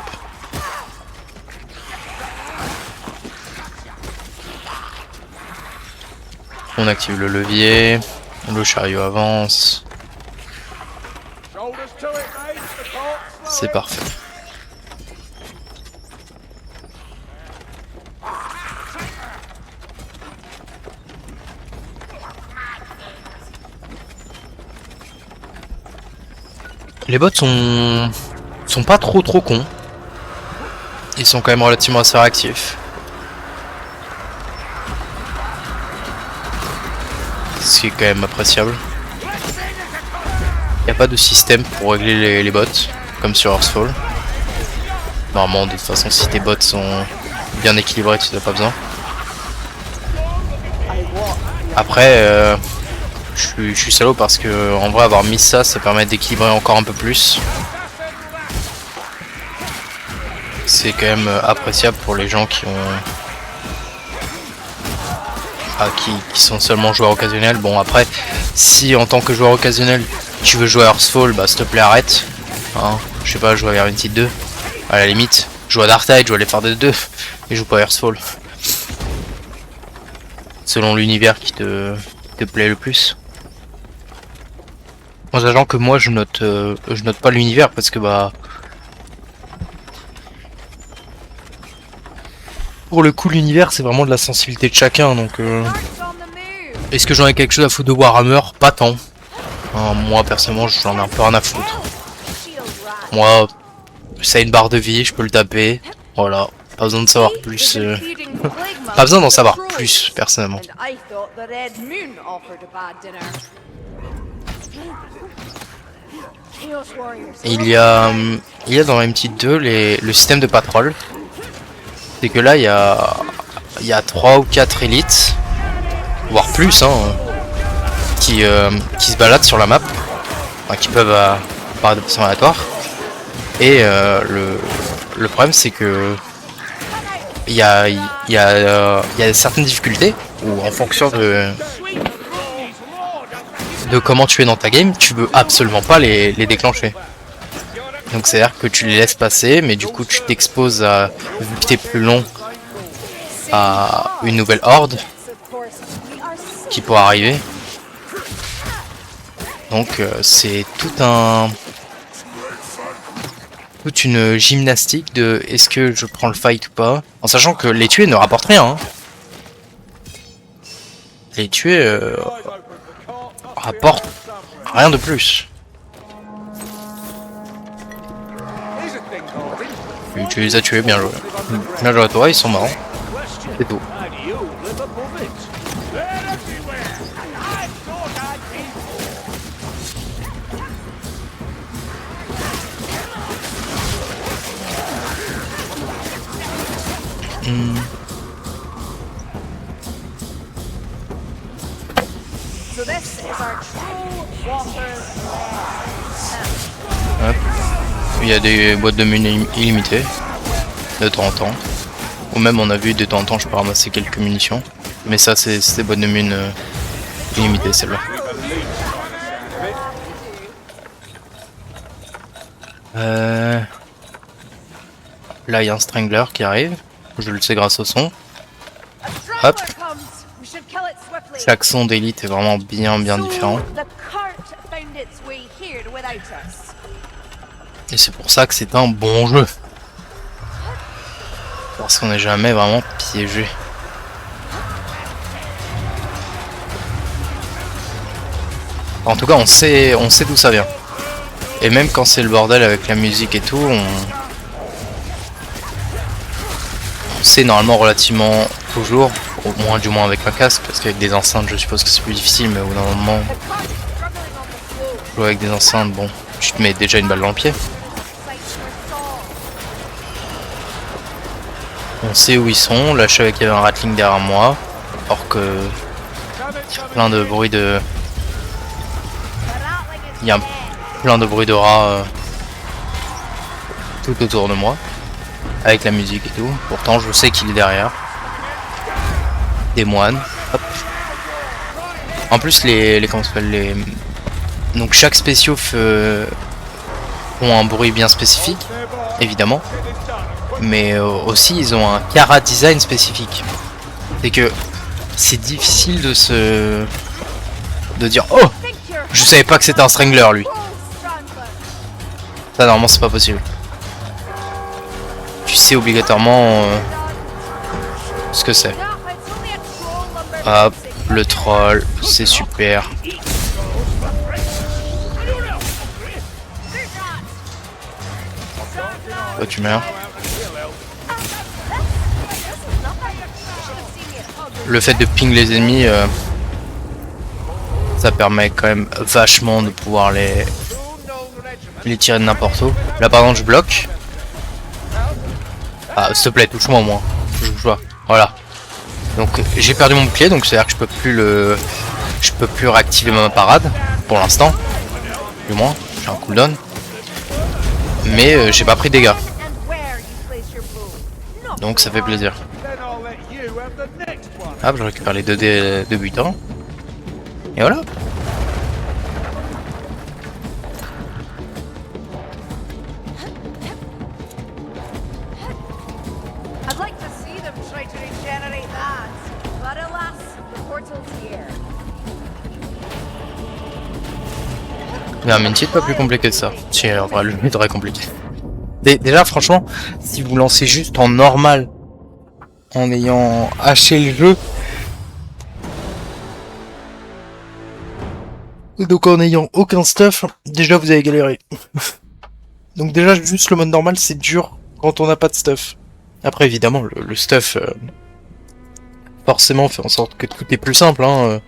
On active le levier. Le chariot avance. C'est parfait. Les bots sont pas trop cons. Ils sont quand même relativement assez réactifs. Ce qui est quand même appréciable. Il n'y a pas de système pour régler les bots, comme sur Hearthfall. Normalement, de toute façon, si tes bots sont bien équilibrés, tu n'as pas besoin. Après, je suis salaud parce que en vrai, avoir mis ça, ça permet d'équilibrer encore un peu plus. C'est quand même appréciable pour les gens qui ont... qui sont seulement joueurs occasionnels. Bon, après, si en tant que joueur occasionnel, tu veux jouer à Hearthfall, bah s'il te plaît, arrête. Hein, je sais pas, joue à Vermintide 2. À la limite, joue à Darktide, joue à l'FR2 2. Et joue pas à Hearthfall. Selon l'univers qui te plaît le plus. En sachant que moi, je note pas l'univers parce que bah... Pour le coup, l'univers, c'est vraiment de la sensibilité de chacun, donc... Est-ce que j'en ai quelque chose à foutre de Warhammer? Pas tant. Moi, personnellement, j'en ai un peu rien à foutre. Moi, ça a une barre de vie, je peux le taper. Voilà, pas besoin de savoir plus. Pas besoin d'en savoir plus, personnellement. Et il y a dans MT2 le système de patrol. C'est que là, il y a 3 ou 4 élites, voire plus, hein, qui se baladent sur la map, enfin, qui peuvent apparaître de façon aléatoire. Et le problème, c'est que il y a certaines difficultés où, en fonction de comment tu es dans ta game, tu veux absolument pas les déclencher. Donc c'est à dire que tu les laisses passer, mais du coup tu t'exposes à, vu que t'es plus long, à une nouvelle horde qui pourra arriver. Donc c'est tout un toute une gymnastique de est-ce que je prends le fight ou pas, en sachant que les tuer ne rapportent rien. Hein. Les tuer rapportent rien de plus. Tu les as tués, bien joué. Bien joué à toi, ils sont marrants. C'est tout. Hop. Il y a des boîtes de munitions illimitées de temps en temps. Ou même on a vu de temps en temps je peux ramasser quelques munitions. Mais ça c'est des boîtes de munitions illimitées celle-là. Là il y a un strangler qui arrive. Je le sais grâce au son. Hop. Chaque son d'élite est vraiment bien différent. Et c'est pour ça que c'est un bon jeu. Parce qu'on n'est jamais vraiment piégé. En tout cas on sait d'où ça vient. Et même quand c'est le bordel avec la musique et tout, on sait normalement relativement toujours, au moins du moins avec un casque, parce qu'avec des enceintes je suppose que c'est plus difficile, mais au bout d'un moment, jouer avec des enceintes, bon, tu te mets déjà une balle dans le pied. On sait où ils sont, là je savais qu'il y avait un rattling derrière moi, or que il y a plein de bruit de... Il y a plein de bruit de rats tout autour de moi, avec la musique et tout, pourtant je sais qu'il est derrière. Des moines. Hop. En plus comment ça s'appelle, les... Donc chaque spéciaux ont un bruit bien spécifique, évidemment. Mais aussi ils ont un chara design spécifique. C'est que c'est difficile de dire oh, je savais pas que c'était un strangler lui. Ça normalement c'est pas possible. Tu sais obligatoirement ce que c'est. Hop, le troll, c'est super. Toi tu meurs. Le fait de ping les ennemis, ça permet quand même vachement de pouvoir les tirer de n'importe où. Là par exemple je bloque. Ah s'il te plaît, touche-moi au moins. Je vois. Voilà. Donc j'ai perdu mon bouclier, donc c'est à dire que je peux plus réactiver ma parade pour l'instant, du moins j'ai un cooldown, mais j'ai pas pris de dégâts, donc ça fait plaisir. Hop, je récupère les 2 butants et voilà. Mais un Minty pas plus compliqué que ça. Si, en vrai, le jeu est très compliqué. Déjà, franchement, si vous lancez juste en normal, en ayant haché le jeu, donc en ayant aucun stuff, déjà vous avez galéré. Donc déjà, juste le mode normal, c'est dur quand on n'a pas de stuff. Après, évidemment, le stuff, forcément, fait en sorte que tout est plus simple, hein.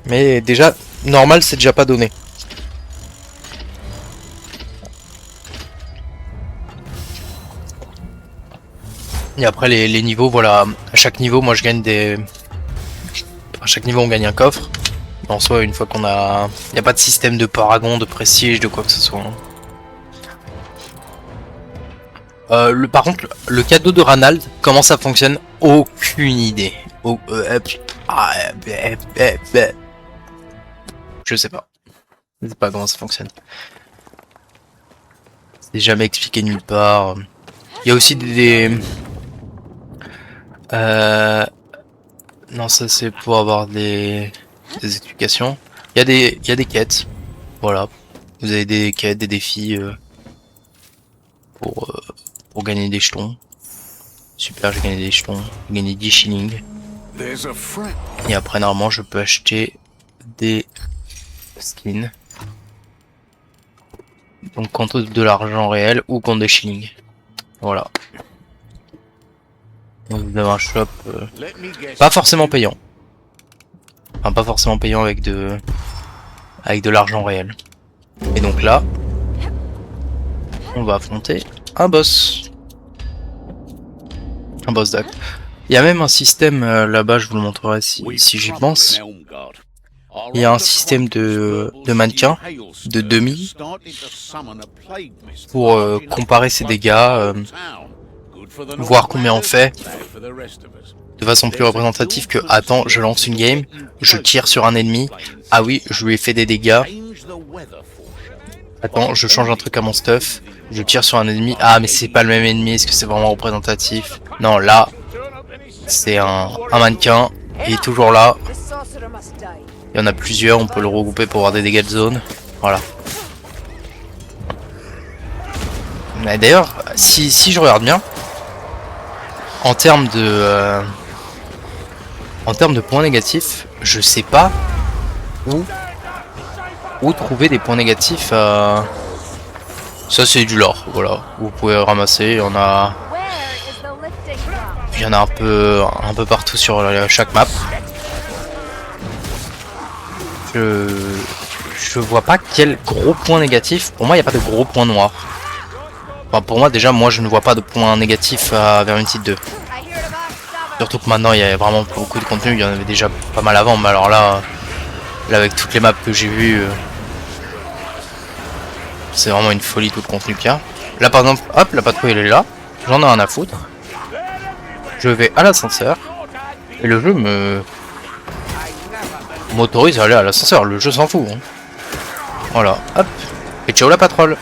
Mais déjà, normal, c'est déjà pas donné. Et après les niveaux, voilà, à chaque niveau, moi je gagne des... À chaque niveau, on gagne un coffre. En soi, une fois qu'on a... Il n'y a pas de système de paragon, de prestige, de quoi que ce soit. Par contre, le cadeau de Ranald, comment ça fonctionne? Aucune idée. Je sais pas. Je sais pas comment ça fonctionne. C'est jamais expliqué nulle part. Il y a aussi non, ça c'est pour avoir des explications. Il y a des quêtes. Voilà. Vous avez des quêtes, des défis pour gagner des jetons. Super, j'ai gagné des jetons. J'ai gagné 10 shillings. There's a friend. Et après, normalement, je peux acheter des skins. Donc, contre de l'argent réel ou contre des shillings. Voilà. Donc, vous avez un shop Let me guess. pas forcément payant. Enfin, pas forcément payant avec de l'argent réel. Et donc là, on va affronter un boss. Un boss d'acte. Il y a même un système là-bas, je vous le montrerai si j'y pense. Il y a un système de mannequins, de demi, pour comparer ses dégâts, voir combien on fait, de façon plus représentative que attends, je lance une game, je tire sur un ennemi, ah oui, je lui ai fait des dégâts, attends, je change un truc à mon stuff, je tire sur un ennemi, ah mais c'est pas le même ennemi, est-ce que c'est vraiment représentatif? Non, là, c'est un mannequin, il est toujours là. Il y en a plusieurs, on peut le regrouper pour avoir des dégâts de zone. Voilà. Mais d'ailleurs, si je regarde bien, en termes de points négatifs, je sais pas où trouver des points négatifs. Ça c'est du lore, voilà. Vous pouvez ramasser, il y en a un peu partout sur chaque map. Je vois pas quel gros point négatif. Pour moi, il n'y a pas de gros point noir. Enfin, pour moi, déjà, moi, je ne vois pas de point négatif à Vermintide 2. Surtout que maintenant, il y a vraiment beaucoup de contenu. Il y en avait déjà pas mal avant. Mais alors là avec toutes les maps que j'ai vues, c'est vraiment une folie tout le contenu qu'il y a. Là, par exemple, hop, la patrouille, elle est là. J'en ai rien à foutre. Je vais à l'ascenseur. Et le jeu m'autorise à aller à l'ascenseur, le jeu s'en fout. Hein. Voilà, hop, et ciao la patrouille.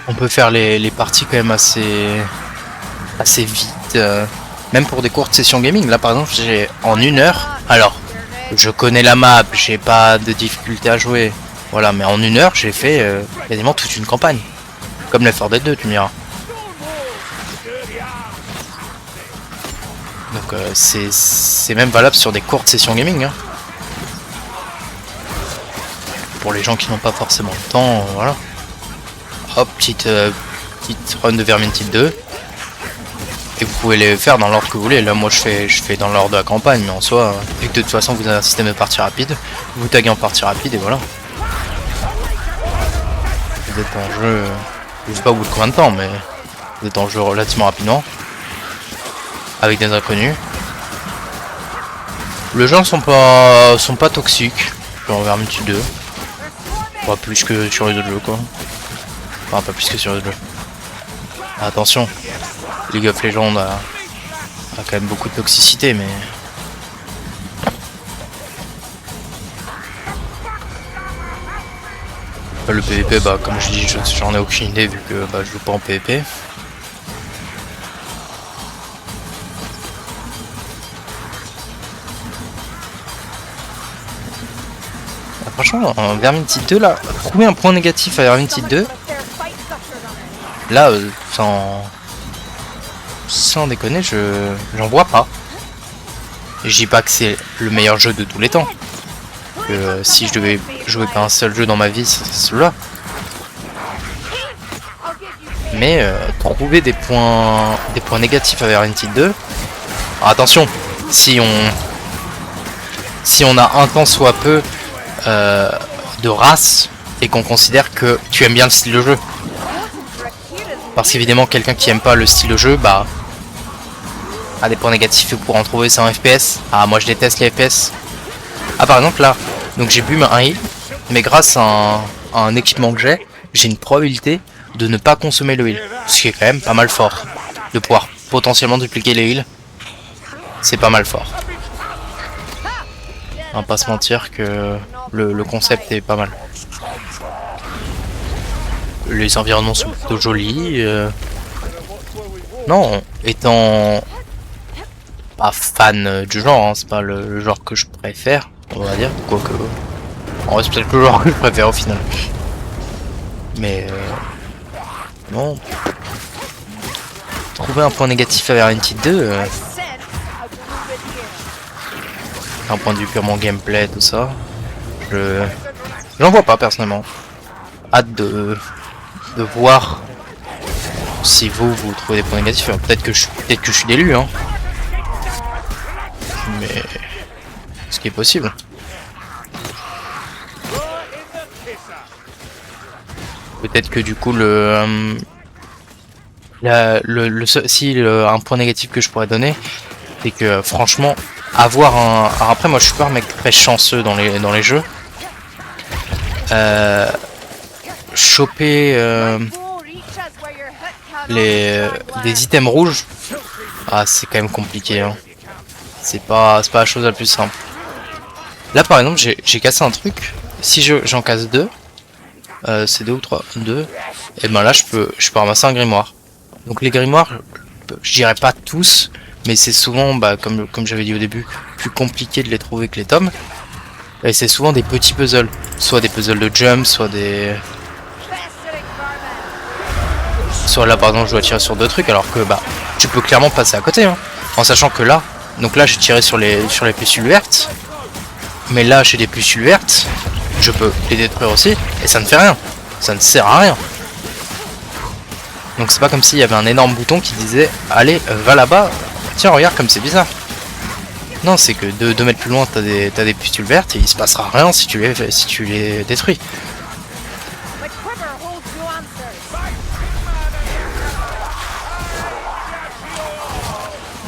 On peut faire les parties quand même assez vite, même pour des courtes sessions gaming. Là par exemple, j'ai en 1 heure, alors je connais la map, j'ai pas de difficulté à jouer, voilà, mais en 1 heure j'ai fait quasiment toute une campagne, comme Left 4 Dead 2, tu me diras. Donc c'est même valable sur des courtes sessions gaming. Hein. Pour les gens qui n'ont pas forcément le temps, voilà. Hop, petite run de Vermintide 2. Et vous pouvez les faire dans l'ordre que vous voulez. Là moi je fais dans l'ordre de la campagne, mais en soi, vu que de toute façon vous avez un système de partie rapide, vous taguez en partie rapide et voilà. Vous êtes en jeu, je sais pas au bout de combien de temps, mais vous êtes en jeu relativement rapidement. Avec des inconnus. Les gens sont pas toxiques. Genre Vermintide 2. Pas plus que sur les autres jeux quoi. Enfin pas plus que sur les autres jeux. Attention, League of Legends a quand même beaucoup de toxicité mais. Le PvP bah comme je dis j'en ai aucune idée vu que bah, je joue pas en PvP. Franchement, en Vermintide 2 là, trouver un point négatif à Vermintide 2, là, sans déconner, j'en vois pas. Je dis pas que c'est le meilleur jeu de tous les temps. Que si je devais jouer qu'un seul jeu dans ma vie, c'est celui-là. Mais trouver des points négatifs à Vermintide 2. Alors, attention, si on a un temps soit peu de race et qu'on considère que tu aimes bien le style de jeu. Parce qu'évidemment quelqu'un qui aime pas le style de jeu bah a des points négatifs pour en trouver c'est un FPS. Ah moi je déteste les FPS. Ah par exemple là, donc j'ai bu un heal, mais grâce à un équipement que j'ai une probabilité de ne pas consommer le heal. Ce qui est quand même pas mal fort. De pouvoir potentiellement dupliquer les heals. C'est pas mal fort. On va pas se mentir que le concept est pas mal. Les environnements sont plutôt jolis. Non, étant pas fan du genre, hein, c'est pas le genre que je préfère, on va dire. Quoique, En vrai, c'est peut-être le genre que je préfère au final. Mais non. Trouver un point négatif à Vermintide 2, d'un point de vue purement gameplay, tout ça, j'en vois pas personnellement. Hâte de voir si vous trouvez des points négatifs. Peut-être que je suis d'élu, hein. Mais ce qui est possible. Peut-être que du coup un point négatif que je pourrais donner, c'est que franchement avoir un. Alors après moi je suis pas un mec très chanceux dans les jeux. Choper des items rouges, c'est quand même compliqué, hein. C'est pas la chose la plus simple. Là par exemple j'ai cassé un truc. Si j'en casse deux, c'est 2 ou 3, 2, et ben là je peux ramasser un grimoire. Donc les grimoires, je dirais pas tous, mais c'est souvent, comme j'avais dit au début, plus compliqué de les trouver que les tomes. Et c'est souvent des petits puzzles, soit des puzzles de jump, soit là par exemple je dois tirer sur 2 trucs, alors que tu peux clairement passer à côté, hein, en sachant que là, donc là j'ai tiré sur les pustules vertes, mais là j'ai des pustules vertes, je peux les détruire aussi, et ça ne fait rien, ça ne sert à rien. Donc c'est pas comme s'il y avait un énorme bouton qui disait allez va là-bas, tiens regarde comme c'est bizarre. Non, c'est que 2 mètres plus loin t'as des pustules vertes et il se passera rien si tu les détruis.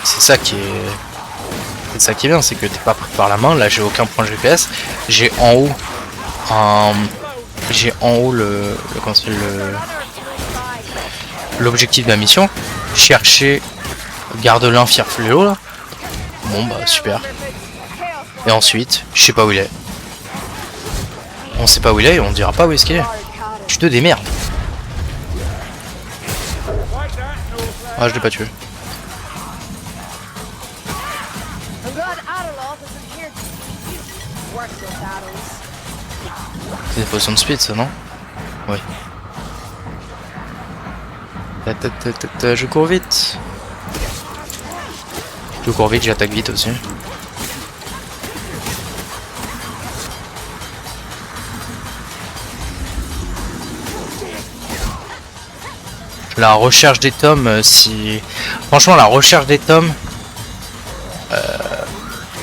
C'est ça qui est bien, c'est que t'es pas pris par la main. Là j'ai aucun point GPS, j'ai en haut l'objectif de la mission, chercher Gardelin Fier Fléau là. Bon super. Et ensuite, je sais pas où il est. On sait pas où il est et on dira pas où est-ce qu'il est. Tu te démerdes. Ah je l'ai pas tué. C'est des potions de speed ça non? Oui. Je cours vite. Je cours vite, j'attaque vite aussi. La recherche des tomes, franchement la recherche des tomes,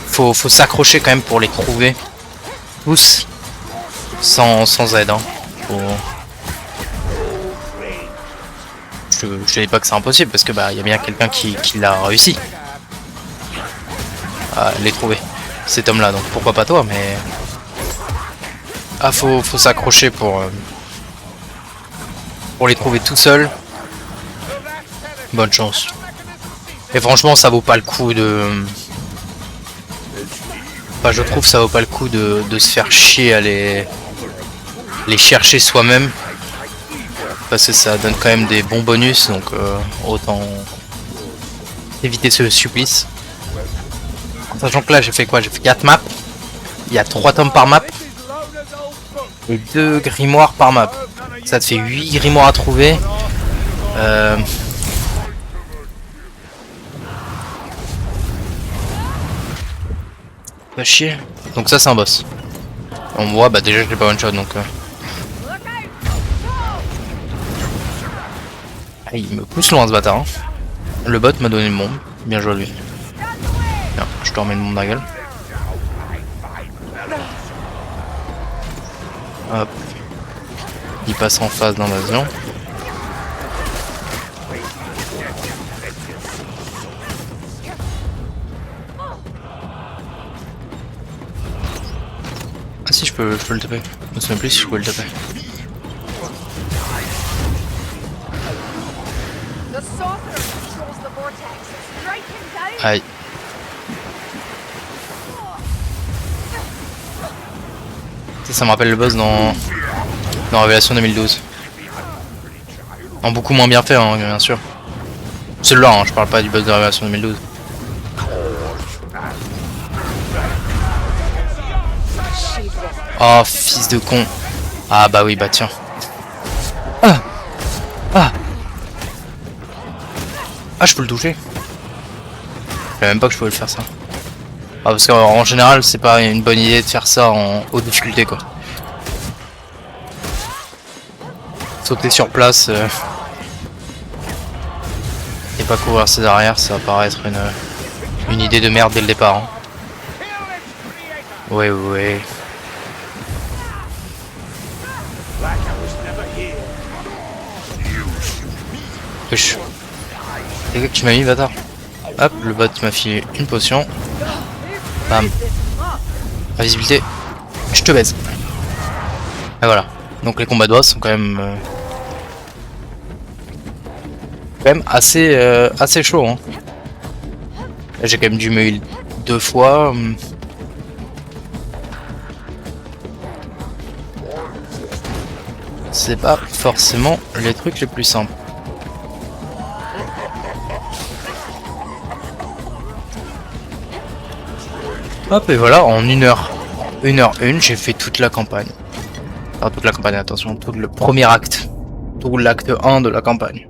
faut s'accrocher quand même pour les trouver tous sans aide, hein. Je dis pas que c'est impossible parce que y a bien quelqu'un qui l'a réussi à les trouver, ces tomes là, donc pourquoi pas toi, mais faut s'accrocher pour les trouver tout seul. Bonne chance. Et franchement ça vaut pas le coup de... je trouve ça vaut pas le coup de se faire chier à les chercher soi-même. Parce que ça donne quand même des bons bonus, donc autant éviter ce supplice. Sachant que là j'ai fait quoi? J'ai fait 4 maps. Il y a 3 tomes par map. Et 2 grimoires par map. Ça te fait 8 grimoires à trouver. Pas chier. Donc ça c'est un boss. On voit, déjà je l'ai pas one shot donc... il me pousse loin ce bâtard, hein. Le bot m'a donné le monde. Bien joué à lui. Bien, je te remets le monde dans la gueule. Hop. Il passe en phase d'invasion. Ah si, je peux le taper. Je me souviens plus si je pouvais le taper. Aïe. Ça me rappelle le boss dans Révélation 2012. En beaucoup moins bien fait, hein, bien sûr. Celui-là, hein, je parle pas du boss de Révélation 2012. Oh, fils de con. Ah bah oui, bah tiens. Ah. Ah. Ah, je peux le toucher. Je savais même pas que je pouvais le faire ça. Ah, parce qu'en général, c'est pas une bonne idée de faire ça en haute difficulté, quoi. Sauter sur place et pas courir ses arrières, ça va paraître une idée de merde dès le départ. Hein. Ouais, ouais. Wesh. C'est quoi que tu m'as mis, bâtard? Hop, le bot m'a filé une potion. Bam. Invisibilité. Je te baise. Et voilà. Donc les combats de boss sont quand même assez chauds. Hein. Là j'ai quand même dû me heal 2 fois. C'est pas forcément les trucs les plus simples. Hop, et voilà, en 1h01, j'ai fait toute la campagne. Enfin, toute la campagne, attention, tout le premier acte. Tout l'acte 1 de la campagne.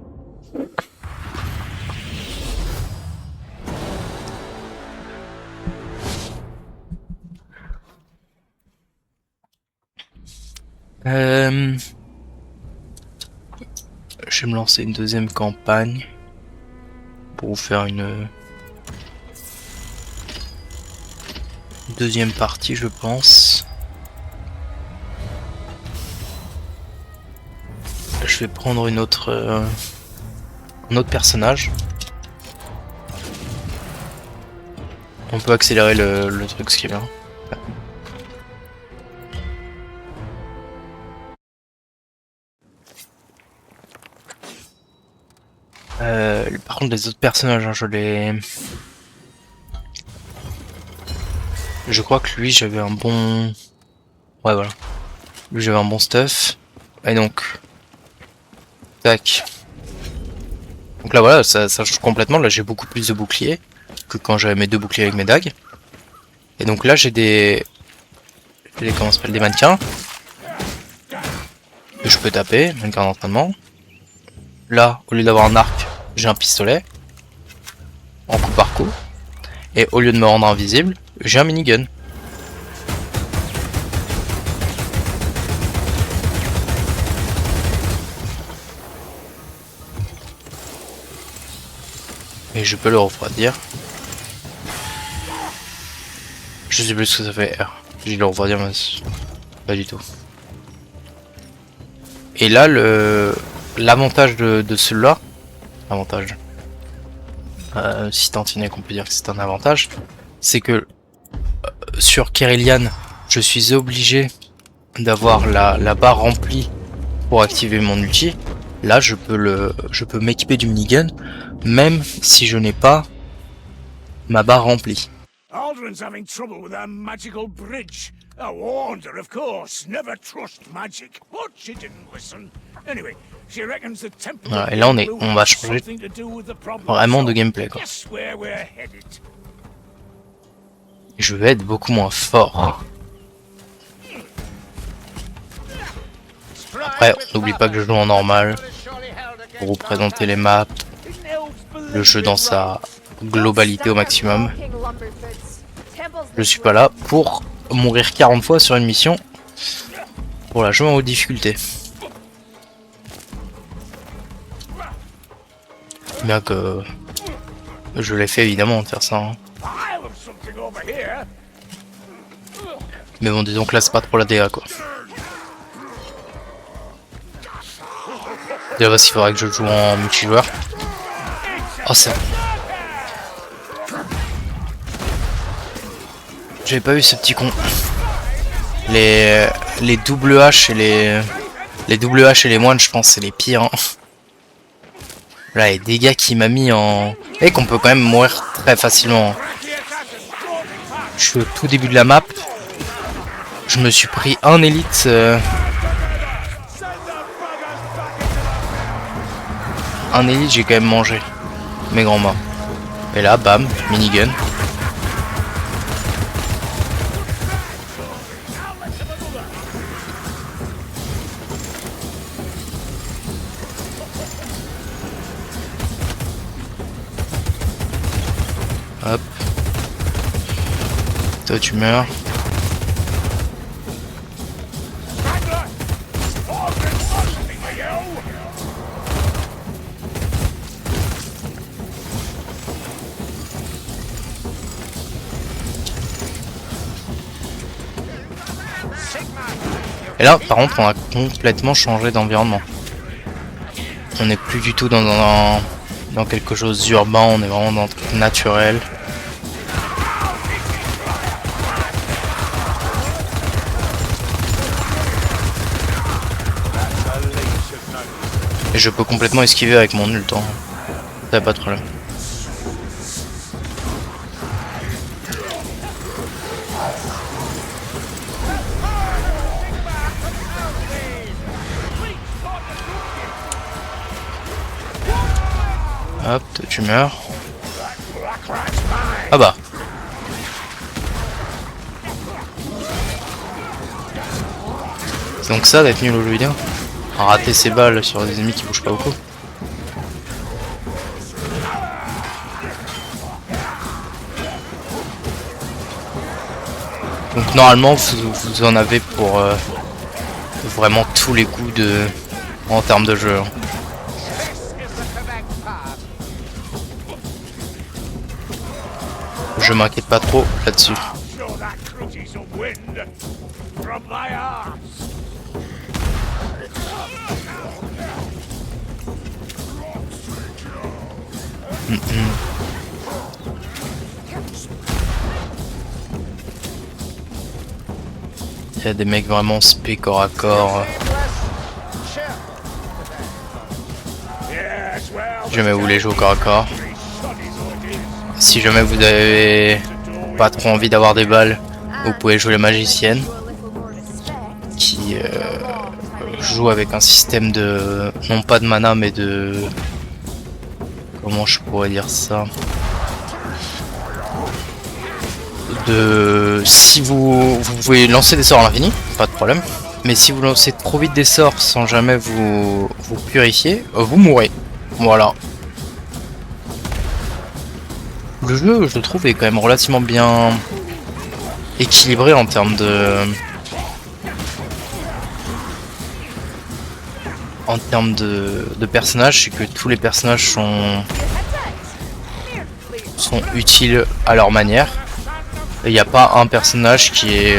Je vais me lancer une deuxième campagne. Pour vous faire une deuxième partie, je pense. Je vais prendre un autre personnage. On peut accélérer le truc, ce qui est bien. Par contre, les autres personnages, hein, je crois que lui, j'avais un bon... Ouais, voilà. Lui, j'avais un bon stuff. Et donc... Tac. Donc là, voilà, ça change complètement. Là, j'ai beaucoup plus de boucliers que quand j'avais mes 2 boucliers avec mes dagues. Et donc là, j'ai des... Comment ça s'appelle, des mannequins. Que je peux taper, mannequin d'entraînement. Là, au lieu d'avoir un arc, j'ai un pistolet. En coup par coup. Et au lieu de me rendre invisible, j'ai un minigun. Et je peux le refroidir. Je sais plus ce que ça fait R. J'ai dû le refroidir, mais pas du tout. Et là, l'avantage de celui-là, avantage, si tant est qu'on peut dire que c'est un avantage, c'est que sur Kerillian, je suis obligé d'avoir la barre remplie pour activer mon ulti. Là, je peux m'équiper du minigun, même si je n'ai pas ma barre remplie. Aldrin's having trouble with her magical bridge. I warned her, of course. Never trust magic. But she didn't listen. Anyway, she reckons the temple. Voilà, et là on va changer vraiment de gameplay, quoi. Je vais être beaucoup moins fort. Après, on n'oublie pas que je joue en normal pour vous présenter les maps, le jeu dans sa globalité au maximum. Je suis pas là pour mourir 40 fois sur une mission pour la jouer en haute difficulté. Bien que je l'ai fait évidemment de faire ça. Hein. Mais bon, disons que là c'est pas trop la DA quoi. Déjà parce qu'il faudrait que je joue en multijoueur. Oh c'est... J'avais pas vu ce petit con. Les double H et les double H et les moines, je pense c'est les pires. Hein. Là les dégâts qu'il m'a mis en... Et qu'on peut quand même mourir très facilement. Je suis au tout début de la map. Je me suis pris un élite. Un élite j'ai quand même mangé. Mes grands morts. Et là bam, minigun. Hop. Toi tu meurs. Et là, par contre, on a complètement changé d'environnement. On n'est plus du tout dans quelque chose d'urbain, on est vraiment dans un truc naturel. Et je peux complètement esquiver avec mon ult, hein. Ça pas de problème. Hop, tu meurs. Ah bah. C'est donc ça d'être nul au jeu vidéo. Rater ses balles sur des ennemis qui bougent pas beaucoup. Donc normalement vous en avez pour vraiment tous les coups en termes de jeu. Je m'inquiète pas trop là-dessus. Il y a des mecs vraiment spé corps à corps. Jamais vous voulez jouer au corps à corps. Si jamais vous avez pas trop envie d'avoir des balles, vous pouvez jouer la magicienne qui joue avec un système de non pas de mana mais de comment je pourrais dire ça, de si vous pouvez lancer des sorts à l'infini, pas de problème, mais si vous lancez trop vite des sorts sans jamais vous purifier, vous mourrez. Voilà. Le jeu, je le trouve, est quand même relativement bien équilibré en termes de personnages. C'est que tous les personnages sont utiles à leur manière. Il n'y a pas un personnage qui est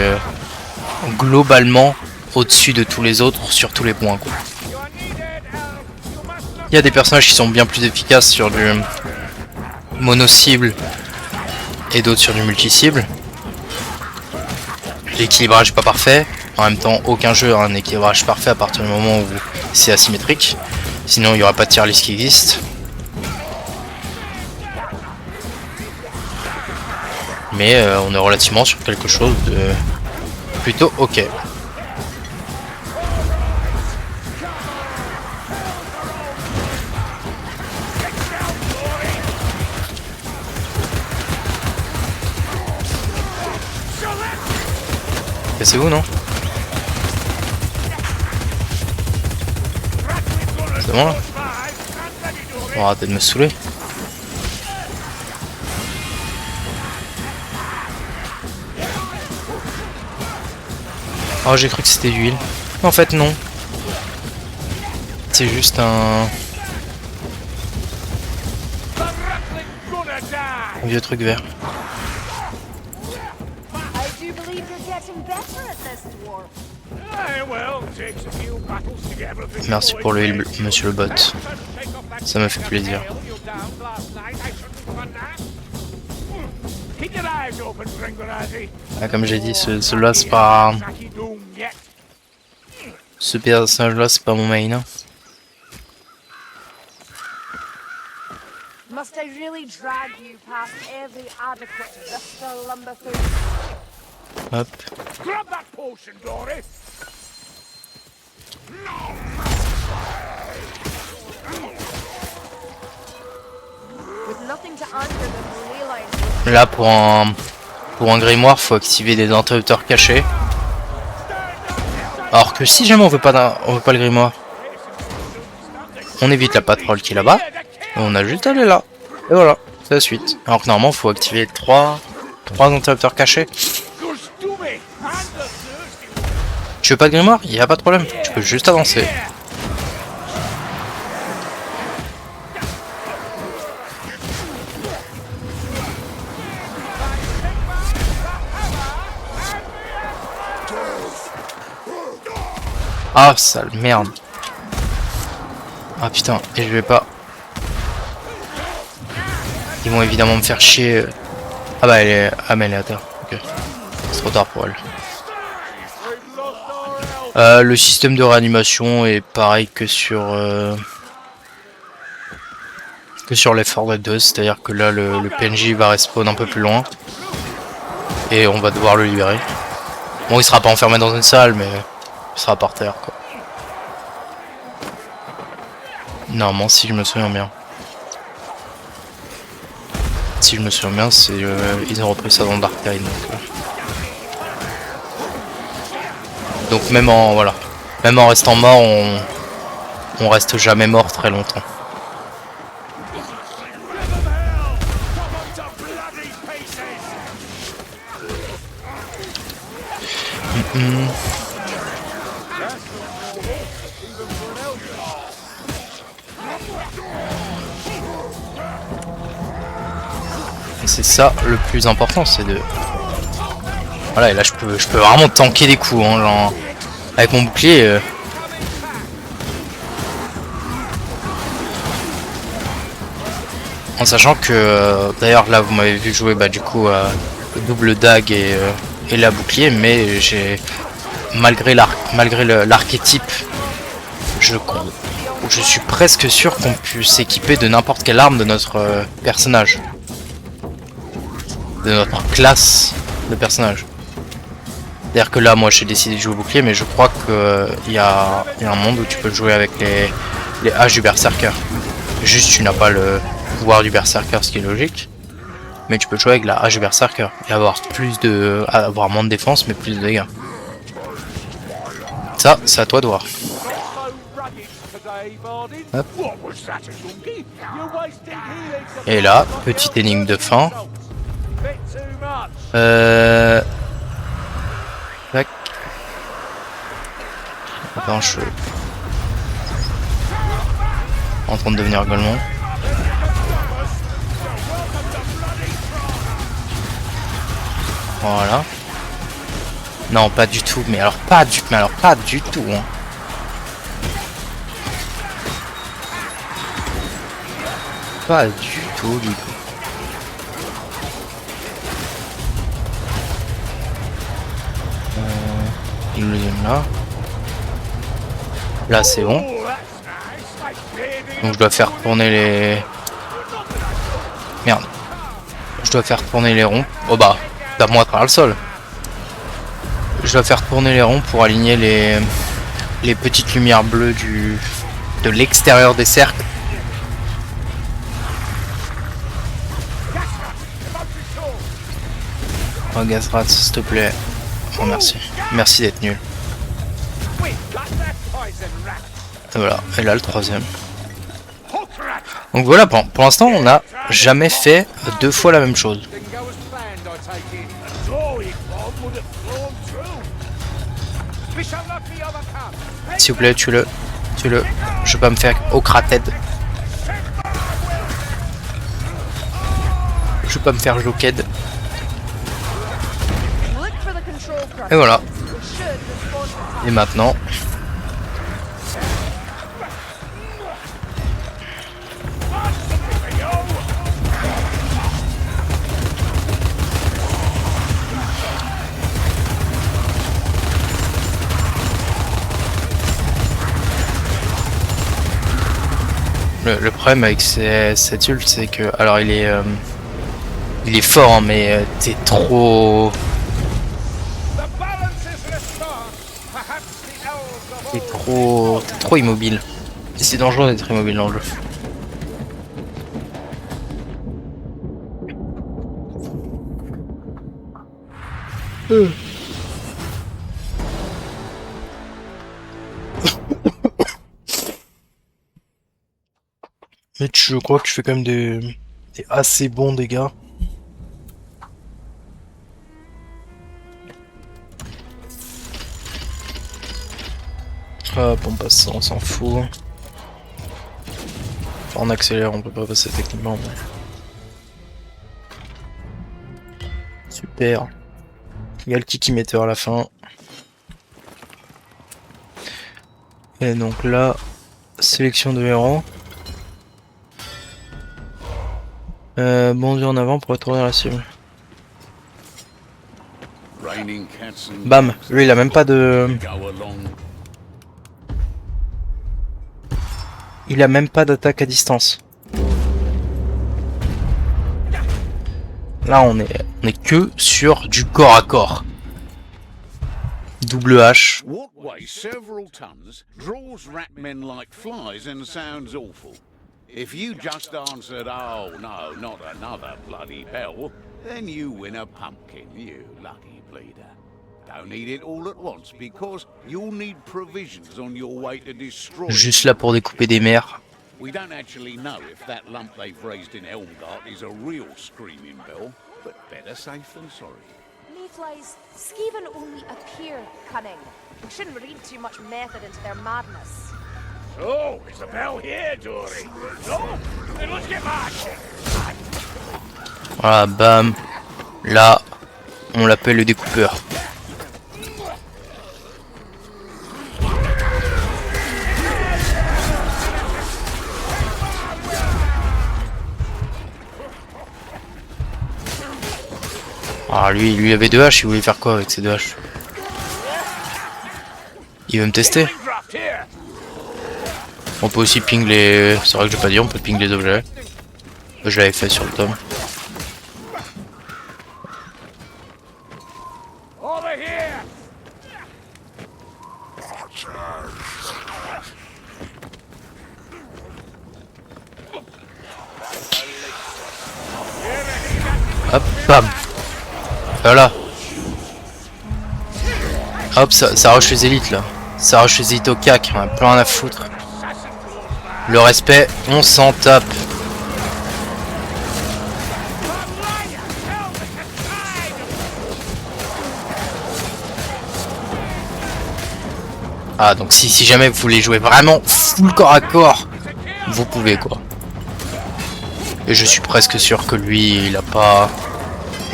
globalement au-dessus de tous les autres sur tous les points, quoi. Il y a des personnages qui sont bien plus efficaces sur du mono-cible et d'autres sur du multi-cible. L'équilibrage n'est pas parfait. En même temps, aucun jeu a un équilibrage parfait à partir du moment où c'est asymétrique. Sinon, il n'y aurait pas de tier list qui existe. Mais on est relativement sur quelque chose de plutôt ok. C'est vous, non? C'est bon là? On va arrêter de me saouler. Oh, j'ai cru que c'était l'huile. En fait, non. C'est juste un vieux truc vert. Merci pour le heal, monsieur le bot. Ça me fait plaisir. Ah, comme j'ai dit, celui-là c'est pas... Ce personnage-là c'est pas mon main. Hein. Must I really drag you past every adequate Vista Lumberfoot? Hop. Grab that potion, Dory. With nothing to answer them, realize. Là pour un grimoire faut activer des interrupteurs cachés. Alors que si jamais on veut pas le grimoire, on évite la patrouille qui est là-bas. Et on a juste à aller là. Et voilà. C'est la suite. Alors que normalement, faut activer trois interrupteurs cachés. Tu veux pas de grimoire? Il y a pas de problème. Tu peux juste avancer. Ah, sale merde. Ah putain, et je vais pas. Ils vont évidemment me faire chier. Ah bah elle est. Ah mais elle est à terre. Ok. C'est trop tard pour elle. Le système de réanimation est pareil que sur Left 4 Dead 2, c'est-à-dire que là le PNJ va respawn un peu plus loin et on va devoir le libérer. Bon, il sera pas enfermé dans une salle, mais il sera par terre quoi. Normalement, si je me souviens bien. Si je me souviens bien, c'est ils ont repris ça dans Dark Tide. Donc même en voilà, même en restant mort, on reste jamais mort très longtemps. Et c'est ça le plus important, c'est de voilà, et là je peux vraiment tanker des coups, hein, genre avec mon bouclier. En sachant que d'ailleurs là vous m'avez vu jouer du coup double dague et la bouclier, mais j'ai malgré l'archétype, je suis presque sûr qu'on puisse s'équiper de n'importe quelle arme de notre personnage, de notre classe de personnage. C'est-à-dire que là moi j'ai décidé de jouer au bouclier, mais je crois qu'il y a un monde où tu peux jouer avec les haches du berserker. Juste tu n'as pas le pouvoir du berserker, ce qui est logique, mais tu peux jouer avec la hache du berserker et avoir avoir moins de défense mais plus de dégâts. Ça c'est à toi de voir. Hop. Et là, petite énigme de fin. Tac. Attends, je suis en train de devenir Golemon. Voilà. Non, pas du tout. Mais alors pas du tout. Hein. Pas du tout. Le deuxième là. Là c'est bon. Donc je dois faire tourner les... Merde. Je dois faire tourner les ronds. Oh bah, d'abord à travers le sol. Je dois faire tourner les ronds pour aligner les petites lumières bleues de l'extérieur des cercles. Oh Gazrat, s'il te plaît. Oh merci. Merci d'être nul. Et voilà, et là le troisième. Donc voilà, pour l'instant on n'a jamais fait 2 fois la même chose. S'il vous plaît, tue-le. Je vais pas me faire ocrated. Je vais pas me faire joked. Et voilà. Et maintenant... Le problème avec cette ult, c'est que... Alors il est fort, hein, mais t'es trop... T'es trop immobile. Et c'est dangereux d'être immobile dans le jeu. Mais je crois que je fais quand même Des assez bons dégâts. Hop, on passe ça, on s'en fout. Enfin, on accélère, on peut pas passer techniquement. Mais... Super. Il y a le kiki metteur à la fin. Et donc là, sélection de héros. Bondir en avant pour retourner à la cible. Bam, lui il a même pas de... Il a même pas d'attaque à distance. Là on est que sur du corps à corps. Double H. What weighs several tons, draws rat men like flies, and sounds awful. If you just answered, "Oh no, not another bloody bell," then you win a pumpkin, you lucky bleeder. Don't eat it all at once, because you'll need provisions on your way to destroy it. Juste là pour découper des mers. We don't actually know if that lump they've raised in Elmgart is a real screaming bell, but better safe than sorry. Mayflies, Skaven only appear cunning. We shouldn't read too much method into their madness. Oh, is the bell here, Dory? No? Then let's get marching. Voilà, bam. Là, on l'appelle le découpeur. Ah lui avait 2 haches, il voulait faire quoi avec ces 2 haches? Il veut me tester? On peut aussi ping les... C'est vrai que j'ai pas dit, on peut ping les objets. Je l'avais fait sur le tome. Hop, bam. Voilà. Hop, ça rush les élites là. Ça rush les élites au cac, on a plein à foutre. Le respect, on s'en tape. Ah, donc si jamais vous voulez jouer vraiment full corps à corps, vous pouvez quoi. Et je suis presque sûr que lui, il a pas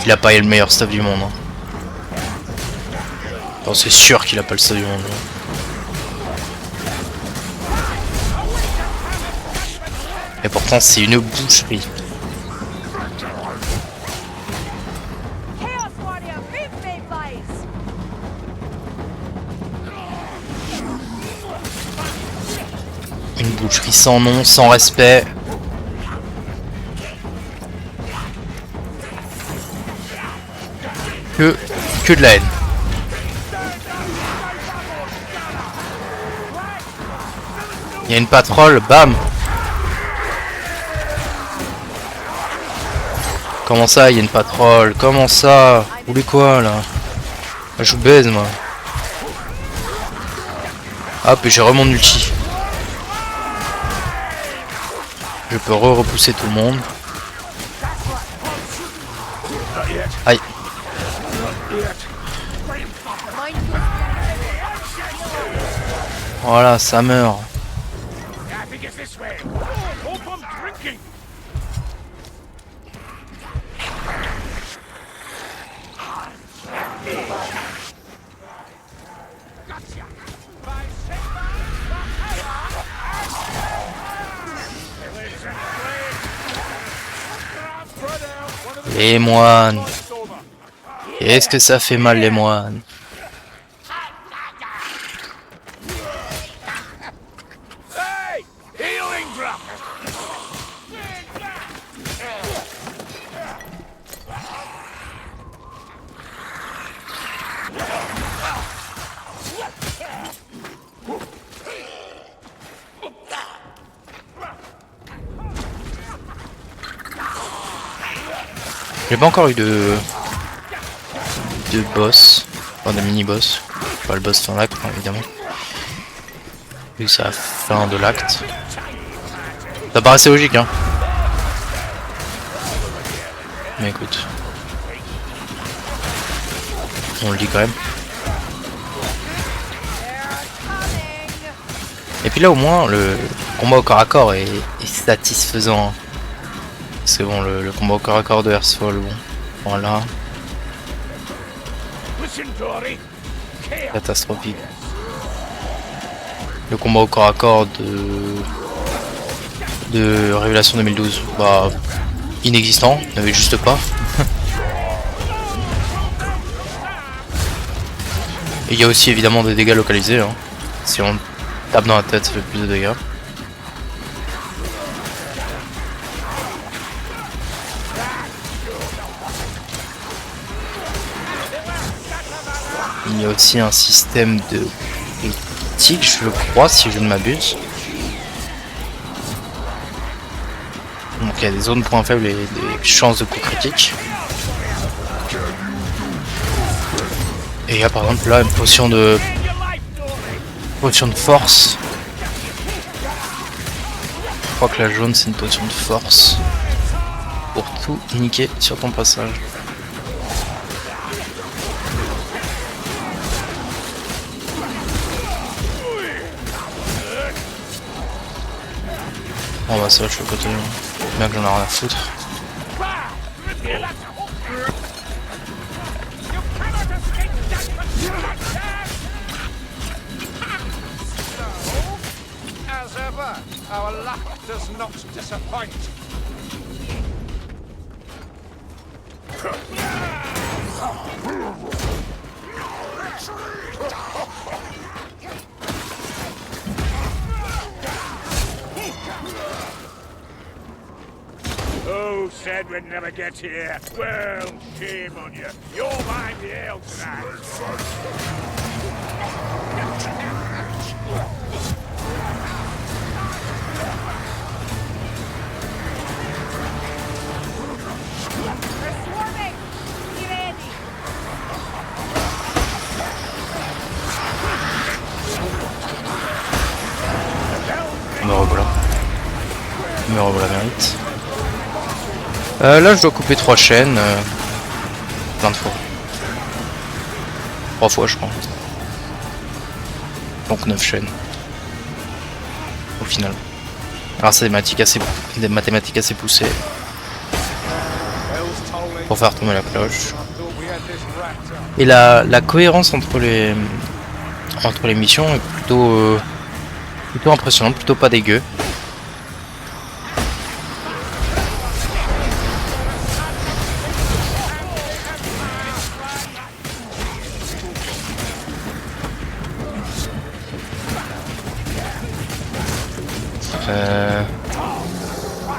le meilleur stuff du monde. Hein. Non, c'est sûr qu'il a pas le stuff du monde. Et pourtant, c'est une boucherie. Une boucherie sans nom, sans respect. Que de la haine. Il y a une patrouille, bam. Comment ça, il y a une patrouille? Comment ça? Vous voulez quoi là? Je vous baise moi. Hop, et j'ai remonte multi. Je peux repousser tout le monde. Aïe. Voilà, ça meurt. Les moines. Qu'est-ce que ça fait mal les moines? J'ai pas encore eu de boss, enfin de mini-boss, pas le boss fin d'acte hein, évidemment. Vu que c'est la fin de l'acte. Ça paraissait logique hein. Mais écoute. On le dit quand même. Et puis là au moins le combat au corps à corps est satisfaisant. C'est bon, le combat au corps à corps de Earthfall, bon. Voilà. Catastrophique. Le combat au corps à corps de Révélation 2012, bah inexistant, n'avait juste pas. Et il y a aussi évidemment des dégâts localisés, hein. Si on tape dans la tête, ça fait plus de dégâts. Il y a aussi un système de critique, je crois, si je ne m'abuse. Donc il y a des zones points faibles et des chances de coup critique. Et il y a par exemple là une potion de force. Je crois que la jaune c'est une potion de force pour tout niquer sur ton passage. Bon bah ça je suis à côté, bien que j'en ai rien à foutre. As ever, our luck does not disappoint. Who said we'd never get here? Well, shame on you. You'll mind the ale tonight. They're swarming! Be ready! Me revoilà. Me revoilà mérite. Là je dois couper 3 chaînes. Plein de fois. 3 fois je crois. Donc 9 chaînes. Au final. Alors c'est des mathématiques assez poussées. Pour faire tomber la cloche. Et la cohérence entre les missions est plutôt impressionnante, plutôt pas dégueu.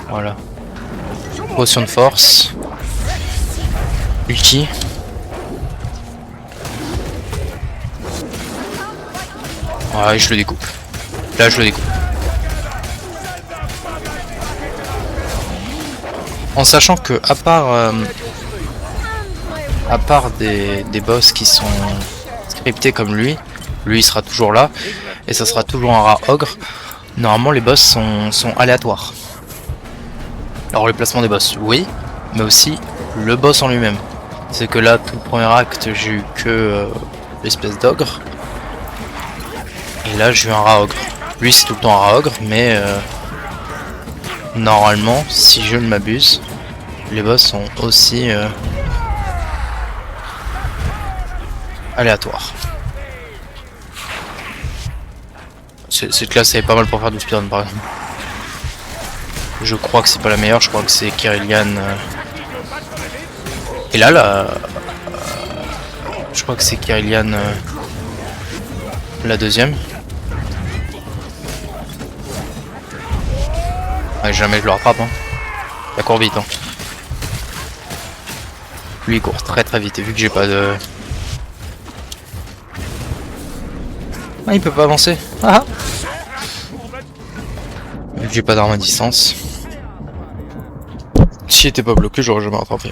Voilà. Potion de force. Ulti. Ouais, je le découpe. Là, je le découpe. En sachant que, à part des boss qui sont scriptés comme lui il sera toujours là. Et ça sera toujours un rat ogre. Normalement, les boss sont aléatoires. Alors, le placement des boss, oui. Mais aussi, le boss en lui-même. C'est que là, tout le premier acte, j'ai eu que l'espèce d'ogre. Et là, j'ai eu un rat ogre. Lui, c'est tout le temps un rat ogre, mais normalement, si je ne m'abuse, les boss sont aussi aléatoires. Cette classe est pas mal pour faire du speedrun par exemple. Je crois que c'est pas la meilleure, je crois que c'est Kerillian. Et là, je crois que c'est Kerillian la deuxième. Ouais, jamais je le rattrape. Hein. Ça court vite. Hein. Lui il court très très vite et vu que j'ai pas de... Ah, il peut pas avancer. Ah. Vu que j'ai pas d'arme à distance. S'il était pas bloqué, j'aurais jamais rattrapé.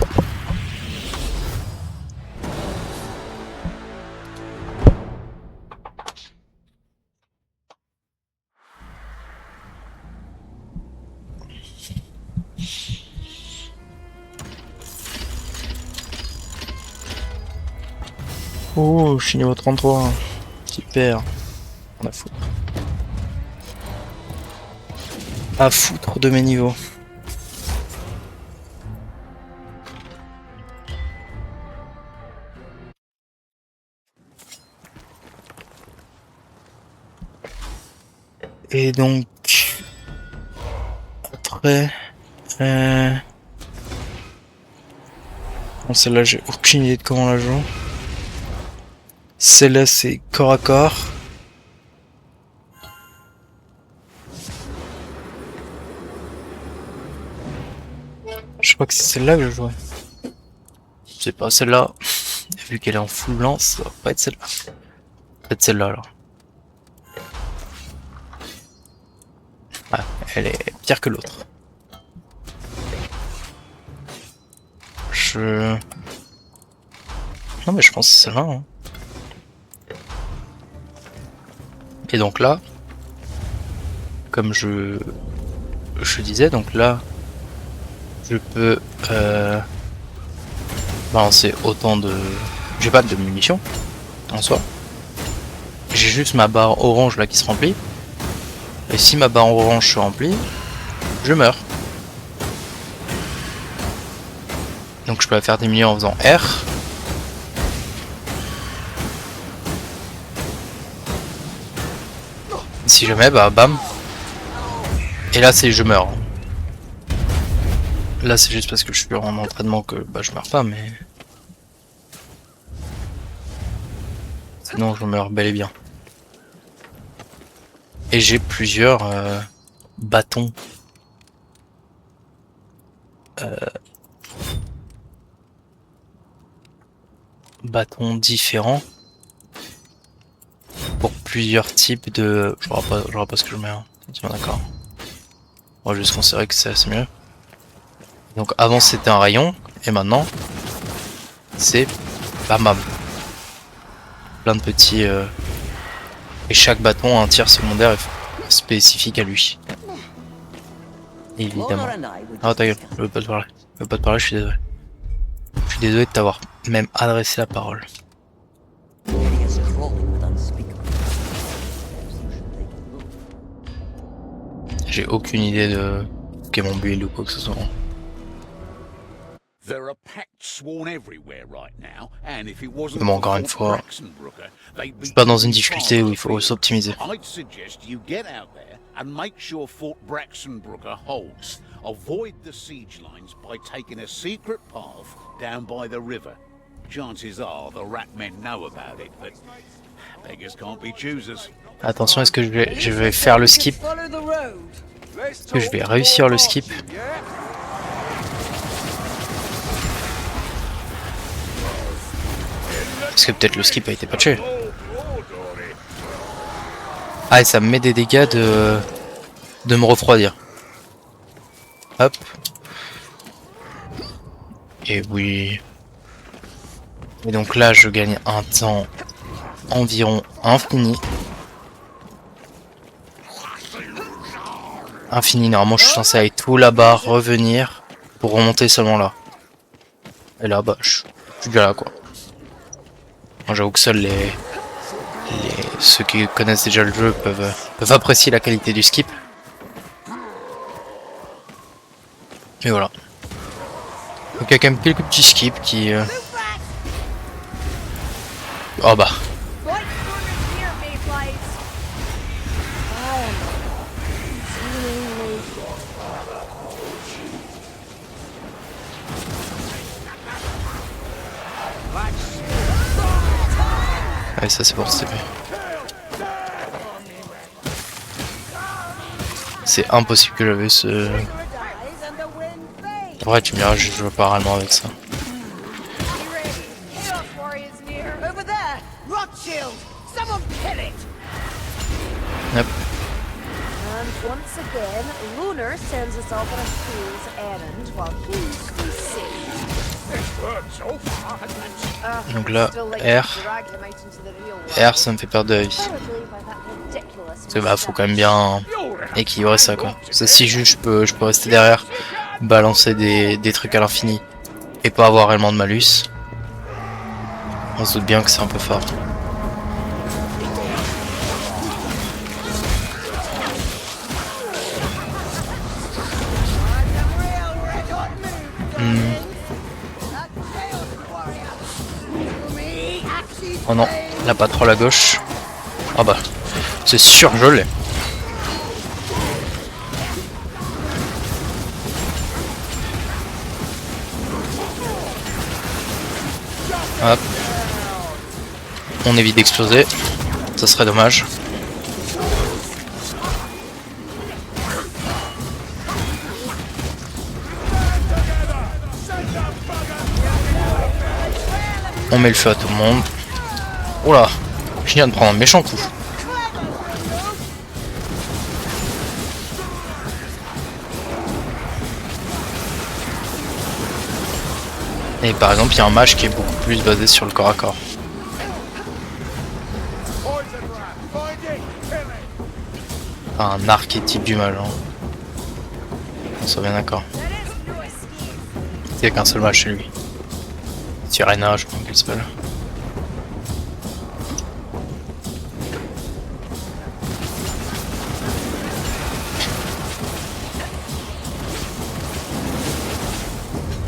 Oh, je suis niveau 33. Super. On a foutre. À foutre de mes niveaux. Et donc après bon, celle-là j'ai aucune idée de comment on la joue. Celle-là c'est corps à corps. Je crois que c'est celle-là que je jouais. C'est pas celle-là. Vu qu'elle est en full blanc, ça va pas être celle-là. Peut-être celle-là alors. Ouais, elle est pire que l'autre. Non mais je pense que c'est celle-là. Hein. Et donc là, comme je disais, donc là, je peux balancer autant de... J'ai pas de munitions en soi. J'ai juste ma barre orange là qui se remplit. Et si ma barre orange se remplit, je meurs. Donc je peux faire des millions en faisant R. Si jamais, bah bam. Et là c'est je meurs. Là c'est juste parce que je suis en entraînement que bah je meurs pas, mais... Sinon je meurs bel et bien. Et j'ai plusieurs bâtons. Bâtons différents. Pour plusieurs types de... Je vois pas ce que je mets. Hein. D'accord. On va juste considérer que c'est assez mieux. Donc avant c'était un rayon. Et maintenant c'est bam bam. Plein de petits... Et chaque bâton a un tir secondaire spécifique à lui. Évidemment. Ah ta gueule, je veux pas te parler. Je veux pas te parler, je suis désolé. Je suis désolé de t'avoir même adressé la parole. J'ai aucune idée de quel est mon build ou quoi que ce soit. Mais bon, encore une fois, je suis pas dans une difficulté où il faut s'optimiser. And make sure Fort Braxenbrooker holds. Avoid the siege lines by taking a secret path down by the river. Chances are the rat men know about it, but beggars can't be choosers. Attention, est-ce que je vais faire le skip? Est-ce que je vais réussir le skip? Parce que peut-être le skip a été patché. Ah, et ça me met des dégâts de me refroidir. Hop. Et oui. Et donc là, je gagne un temps environ infini. Infini, normalement je suis censé aller tout là-bas, revenir, pour remonter seulement là. Et là, bah, je suis déjà là, quoi. Moi, j'avoue que seuls ceux qui connaissent déjà le jeu peuvent apprécier la qualité du skip. Et voilà. Donc il y a quand même quelques petits skips qui... Oh bah. Ouais, ça c'est pour stepper. C'est impossible que j'avais ce... Ouais, tu me diras, je joue pas réellement avec ça. Yep. And once again, Lunar sends us off on a fool's errand while he's sick. Donc là, R, ça me fait perdre de la vie. Parce que bah faut quand même bien équilibrer ça quoi. Ça, si juste je peux rester derrière, balancer des trucs à l'infini et pas avoir réellement de malus. On se doute bien que c'est un peu fort. Oh non, la patrouille à gauche. Ah bah, c'est sûr, je l'ai. Hop. On évite d'exploser. Ça serait dommage. On met le feu à tout le monde. Oula, je viens de prendre un méchant coup. Et par exemple, il y a un mage qui est beaucoup plus basé sur le corps à corps. Enfin, un archétype du mage. Hein. On soit bien d'accord. Il n'y a qu'un seul mage chez lui. Sirena, je crois qu'il s'appelle.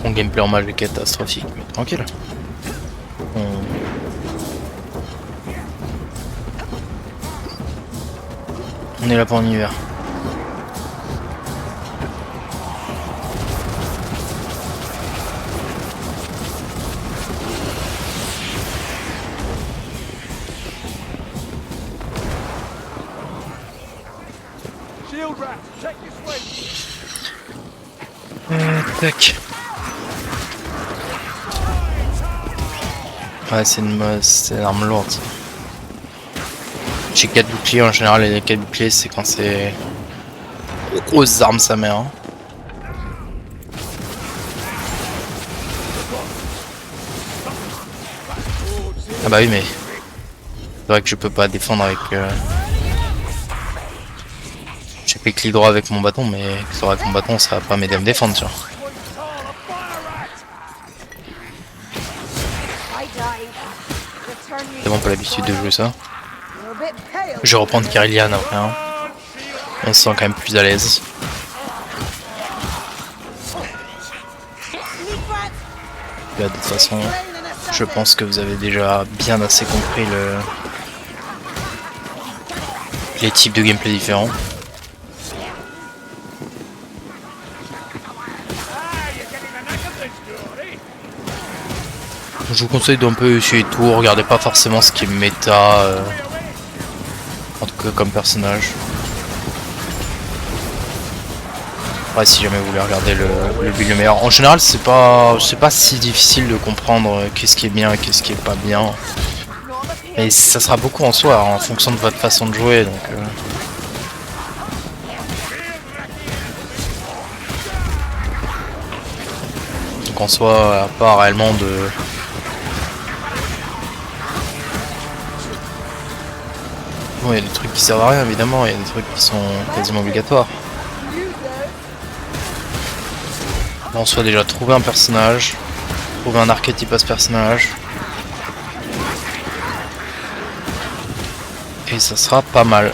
Mon gameplay en mage est catastrophique, mais tranquille. On est là pour un hiver. Tac. Ouais, c'est une arme lourde. J'ai 4 boucliers en général, et les 4 boucliers c'est quand c'est grosses armes sa mère. Hein. Ah bah oui, mais c'est vrai que je peux pas défendre avec. J'ai fait clic droit avec mon bâton, mais clic droit avec mon bâton ça va pas m'aider à me défendre, tu vois. C'est bon, pas l'habitude de jouer ça. Je vais reprendre Kerillian après. Hein. On se sent quand même plus à l'aise. Là, de toute façon, je pense que vous avez déjà bien assez compris les types de gameplay différents. Je vous conseille d'un peu essayer tout, regardez pas forcément ce qui est méta, en tout cas comme personnage. Ouais, si jamais vous voulez regarder le build le meilleur. En général, c'est pas si difficile de comprendre qu'est-ce qui est bien et qu'est-ce qui est pas bien. Et ça sera beaucoup en soi, en fonction de votre façon de jouer. Donc en soi, à part réellement de... Bon, il y a des trucs qui servent à rien, évidemment, il y a des trucs qui sont quasiment obligatoires. On soit déjà trouver un personnage, trouver un archétype à ce personnage. Et ça sera pas mal.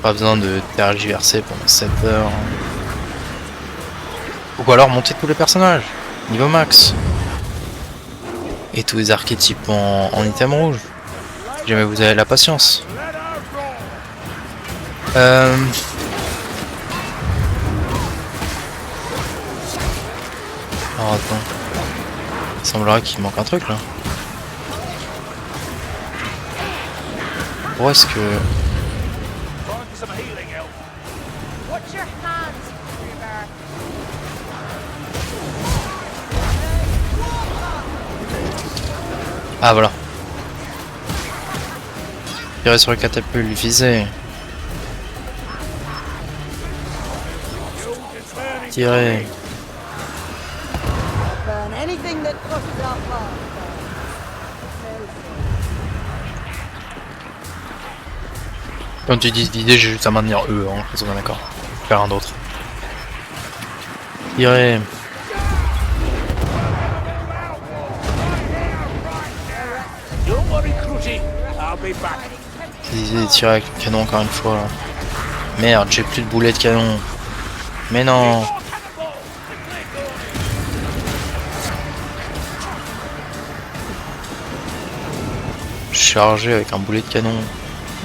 Pas besoin de tergiverser pendant 7 heures. Ou alors monter tous les personnages, niveau max. Et tous les archétypes en item rouge. Si jamais vous avez la patience. Alors attends. Il semblerait qu'il manque un truc là. Où est-ce que... Ah voilà. Tirer sur le catapulte, viser. Tirer. Quand tu dis viser, j'ai juste à maintenir E, hein, je suis bien d'accord. Faire un d'autre. Tirer. Don't worry, Cruzzy. I'll be back. J'ai de tirer avec le canon encore une fois là. Merde, j'ai plus de boulets de canon. Mais non. Chargé avec un boulet de canon.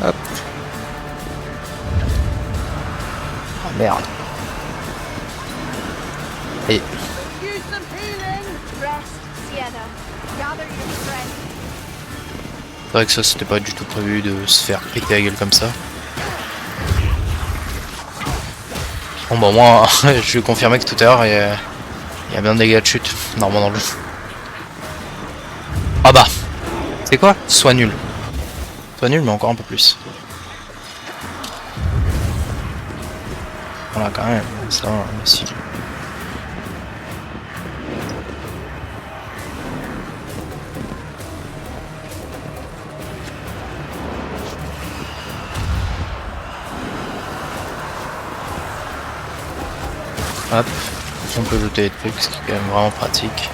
Hop. Oh merde. Et Use some healing. Rest, Sienna. Gather your strength. c'est vrai que ça c'était pas du tout prévu de se faire péter la gueule comme ça. Bon bah moi je vais confirmer que tout à l'heure il y a bien des dégâts de chute normalement dans le jeu. Ah bah c'est quoi? Soit nul. Soit nul mais encore un peu plus. Voilà quand même, ça aussi. Hop, on peut jeter des trucs, ce qui est quand même vraiment pratique.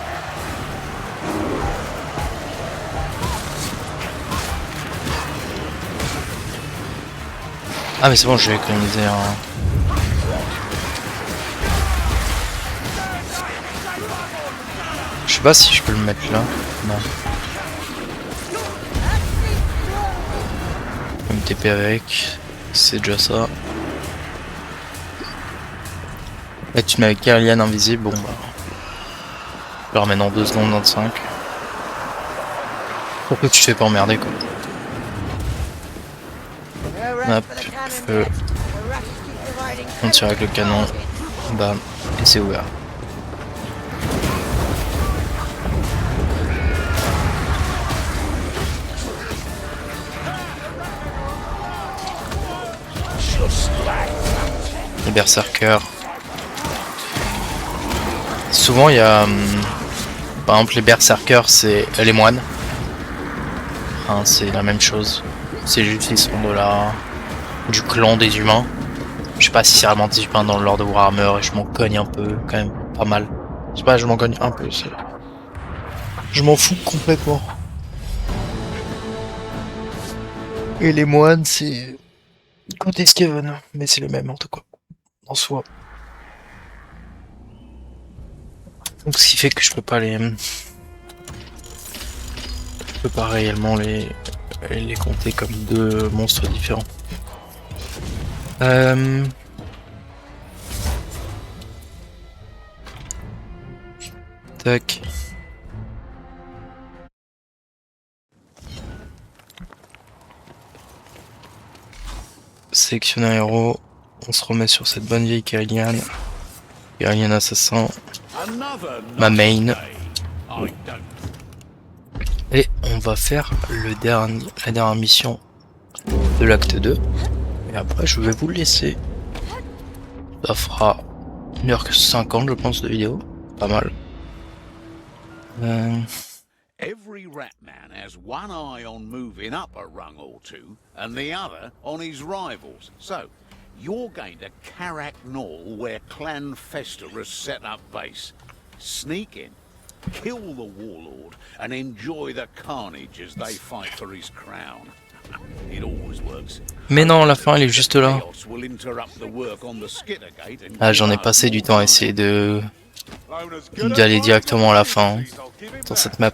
Ah mais c'est bon, je vais économiser un... Je sais pas si je peux le mettre là. Non. Je vais me TP avec. C'est déjà ça. Là tu te mets avec Caerlian invisible, bon bah... Je le ramène en 2 secondes 25. Pour que tu te fais pas emmerder quoi. Hop, feu. On tire avec le canon. Bam. Et c'est ouvert. Les berserkers. Souvent il y a par exemple les berserkers c'est les moines. Hein, c'est la même chose. C'est juste ils sont du clan des humains. Je sais pas si c'est vraiment des humains dans le lore de Warhammer et je m'en cogne un peu quand même pas mal. Je sais pas, je m'en cogne un peu c'est là. Je m'en fous complètement. Et les moines c'est côté Skaven, mais c'est les mêmes en tout cas. En soi. Donc ce qui fait que je peux pas réellement les compter comme deux monstres différents. Tac. Sélectionner un héros. On se remet sur cette bonne vieille Caerlian. Caerlian assassin. Ma main. Et on va faire la dernière mission de l'acte 2. Et après je vais vous le laisser. Ça fera 1h50 je pense de vidéo. Pas mal. Every Ratman has one eye on moving up a rung or two, and the other on his rivals. So, you're going to Karak Nor, where Clan Fester has set up base. Sneak in, kill the warlord, and enjoy the carnage as they fight for his crown. It always works. Mais non, la fin elle est juste là. Ah, j'en ai passé du temps à essayer d'aller directement à la fin dans cette map.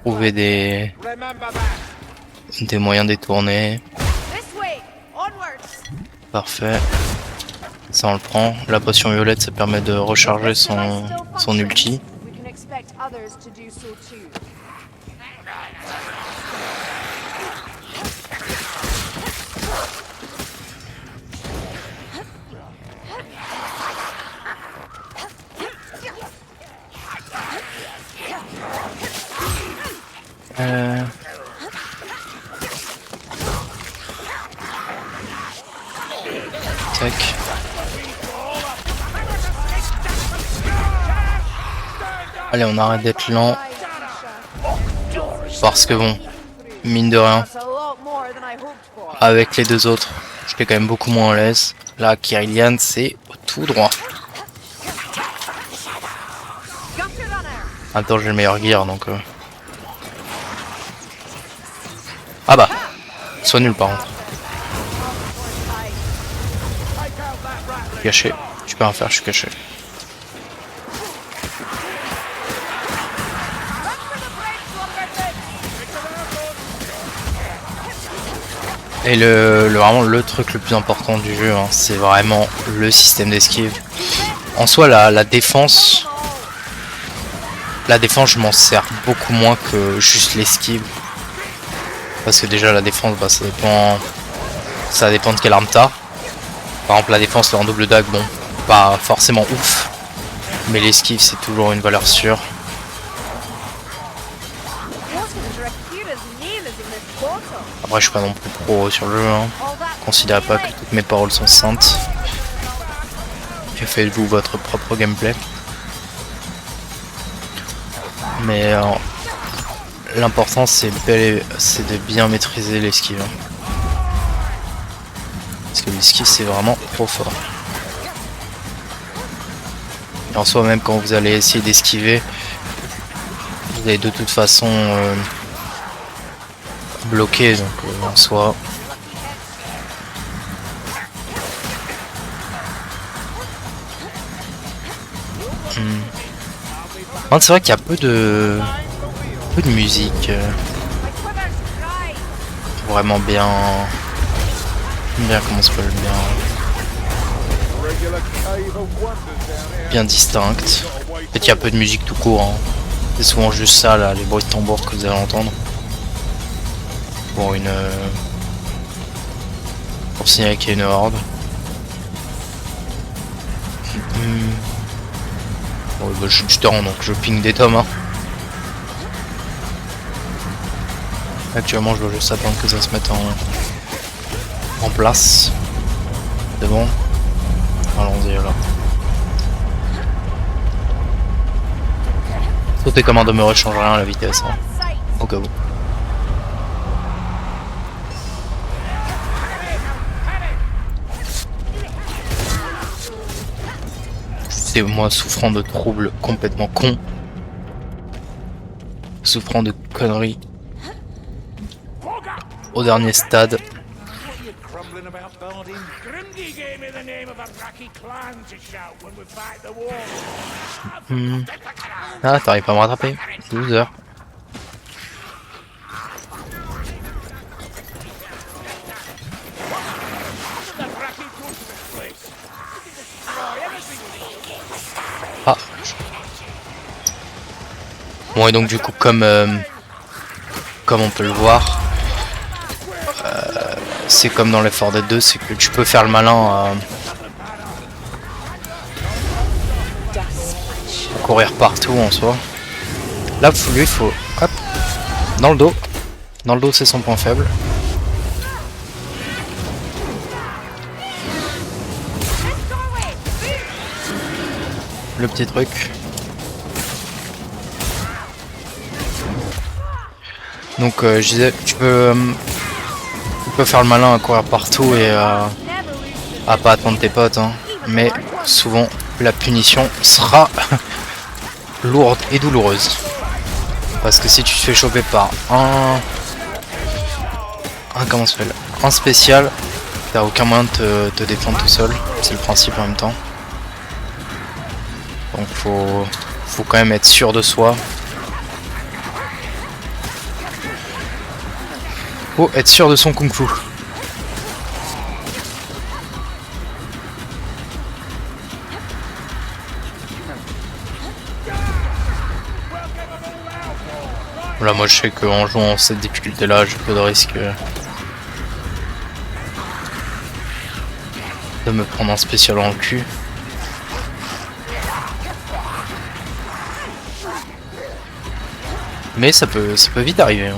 Trouver des moyens détournés. Parfait. Ça on le prend. La potion violette ça permet de recharger son ulti. Tac. Allez, on arrête d'être lent. Parce que bon, mine de rien, avec les deux autres, j'étais quand même beaucoup moins à l'aise. Là, Caerlian, c'est tout droit. Attends, j'ai le meilleur gear, donc Ah bah, soit nul par contre. Caché, tu peux rien faire, je suis caché. Et vraiment le truc le plus important du jeu, hein, c'est vraiment le système d'esquive. En soi, la défense, je m'en sers beaucoup moins que juste l'esquive. Parce que déjà la défense, bah, ça dépend de quelle arme t'as. Par exemple la défense en double dague, bon, pas forcément ouf. Mais l'esquive c'est toujours une valeur sûre. Après je suis pas non plus pro sur le jeu, hein. Considérez pas que toutes mes paroles sont saintes. Et faites-vous votre propre gameplay. Mais l'important c'est de bien maîtriser l'esquive. Parce que l'esquive c'est vraiment trop fort. Et en soi même quand vous allez essayer d'esquiver, vous allez de toute façon bloquer, donc en soi. C'est vrai qu'il y a peu de musique vraiment bien comment ça s'appelle, bien distincte. En fait il y a peu de musique tout court, hein. C'est souvent juste ça là, les bruits de tambour que vous allez entendre pour signaler qu'il y a une horde. Bon, bah, je suis du temps donc je ping des tomes, hein. Actuellement je dois juste attendre que ça se mette en place. C'est bon. Allons-y alors. Sauter comme un demeuré change rien à la vitesse, hein. Au cas où. C'est moi souffrant de troubles complètement cons. Souffrant de conneries. Au dernier stade. Ah, t'arrives pas à me rattraper. 12 heures. Ah. Bon, et donc du coup comme on peut le voir, c'est comme dans l'effort Dead 2, c'est que tu peux faire le malin à courir partout en soi. Là lui il faut hop dans le dos. Dans le dos c'est son point faible. Le petit truc. Donc je disais, tu peux faire le malin à courir partout et à pas attendre tes potes, hein. Mais souvent la punition sera lourde et douloureuse. Parce que si tu te fais choper par comment ça s'appelle, un spécial, t'as aucun moyen de te défendre tout seul. C'est le principe en même temps. Donc faut quand même être sûr de soi. Faut être sûr de son kung fu. Là moi je sais qu'en jouant cette difficulté là j'ai peu de risque de me prendre un spécial dans le cul. Mais ça peut vite arriver, hein.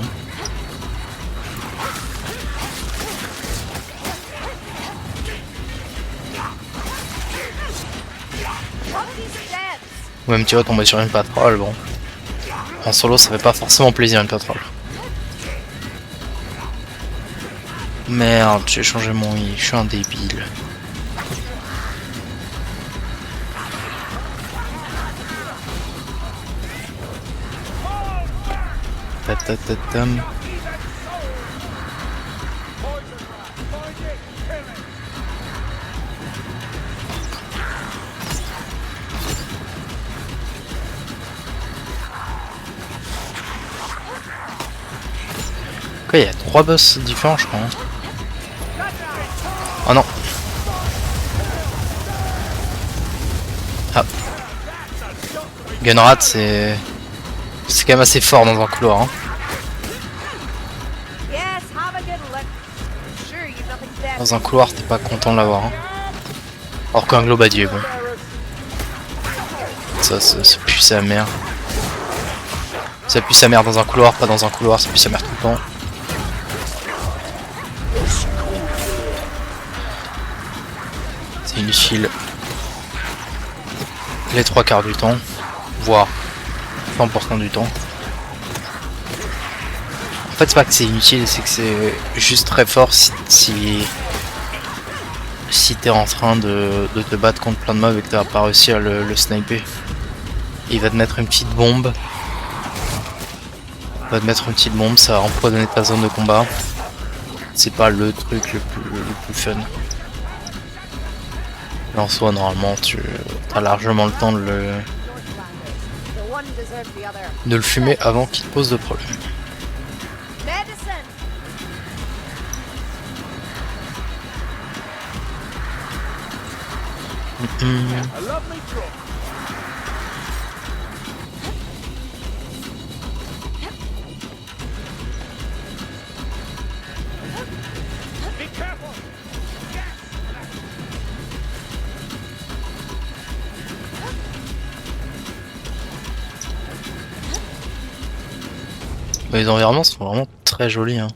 Ou même tu vas tomber sur une patrouille, bon. En solo ça fait pas forcément plaisir une patrouille. Merde, j'ai changé mon i, je suis un débile. Quoi, il y a 3 boss différents, je crois. Hein. Oh non. Ah. Gunrat, c'est quand même assez fort dans un couloir. Hein. Yes, have a good look. I'm sure you've nothing better. Dans un couloir, t'es pas content de l'avoir. Hein. Alors qu'un globadier, bon. Ça pue sa mère. Ça pue sa mère dans un couloir, pas dans un couloir, ça pue sa mère tout le temps. C'est inutile. Les 3/4 du temps, voire 100% du temps. En fait, c'est pas que c'est inutile, c'est que c'est juste très fort si t'es en train de te battre contre plein de mobs et que t'as pas réussi à le sniper. Il va te mettre une petite bombe. Il va te mettre une petite bombe, ça va empoisonner ta zone de combat. C'est pas le truc le plus fun. Mais en soi, normalement, tu as largement le temps de The one deserves the other. le fumer avant qu'il te pose de problème. Medicine. A lovely truck. Be careful. Les environnements sont vraiment très jolis. Hein.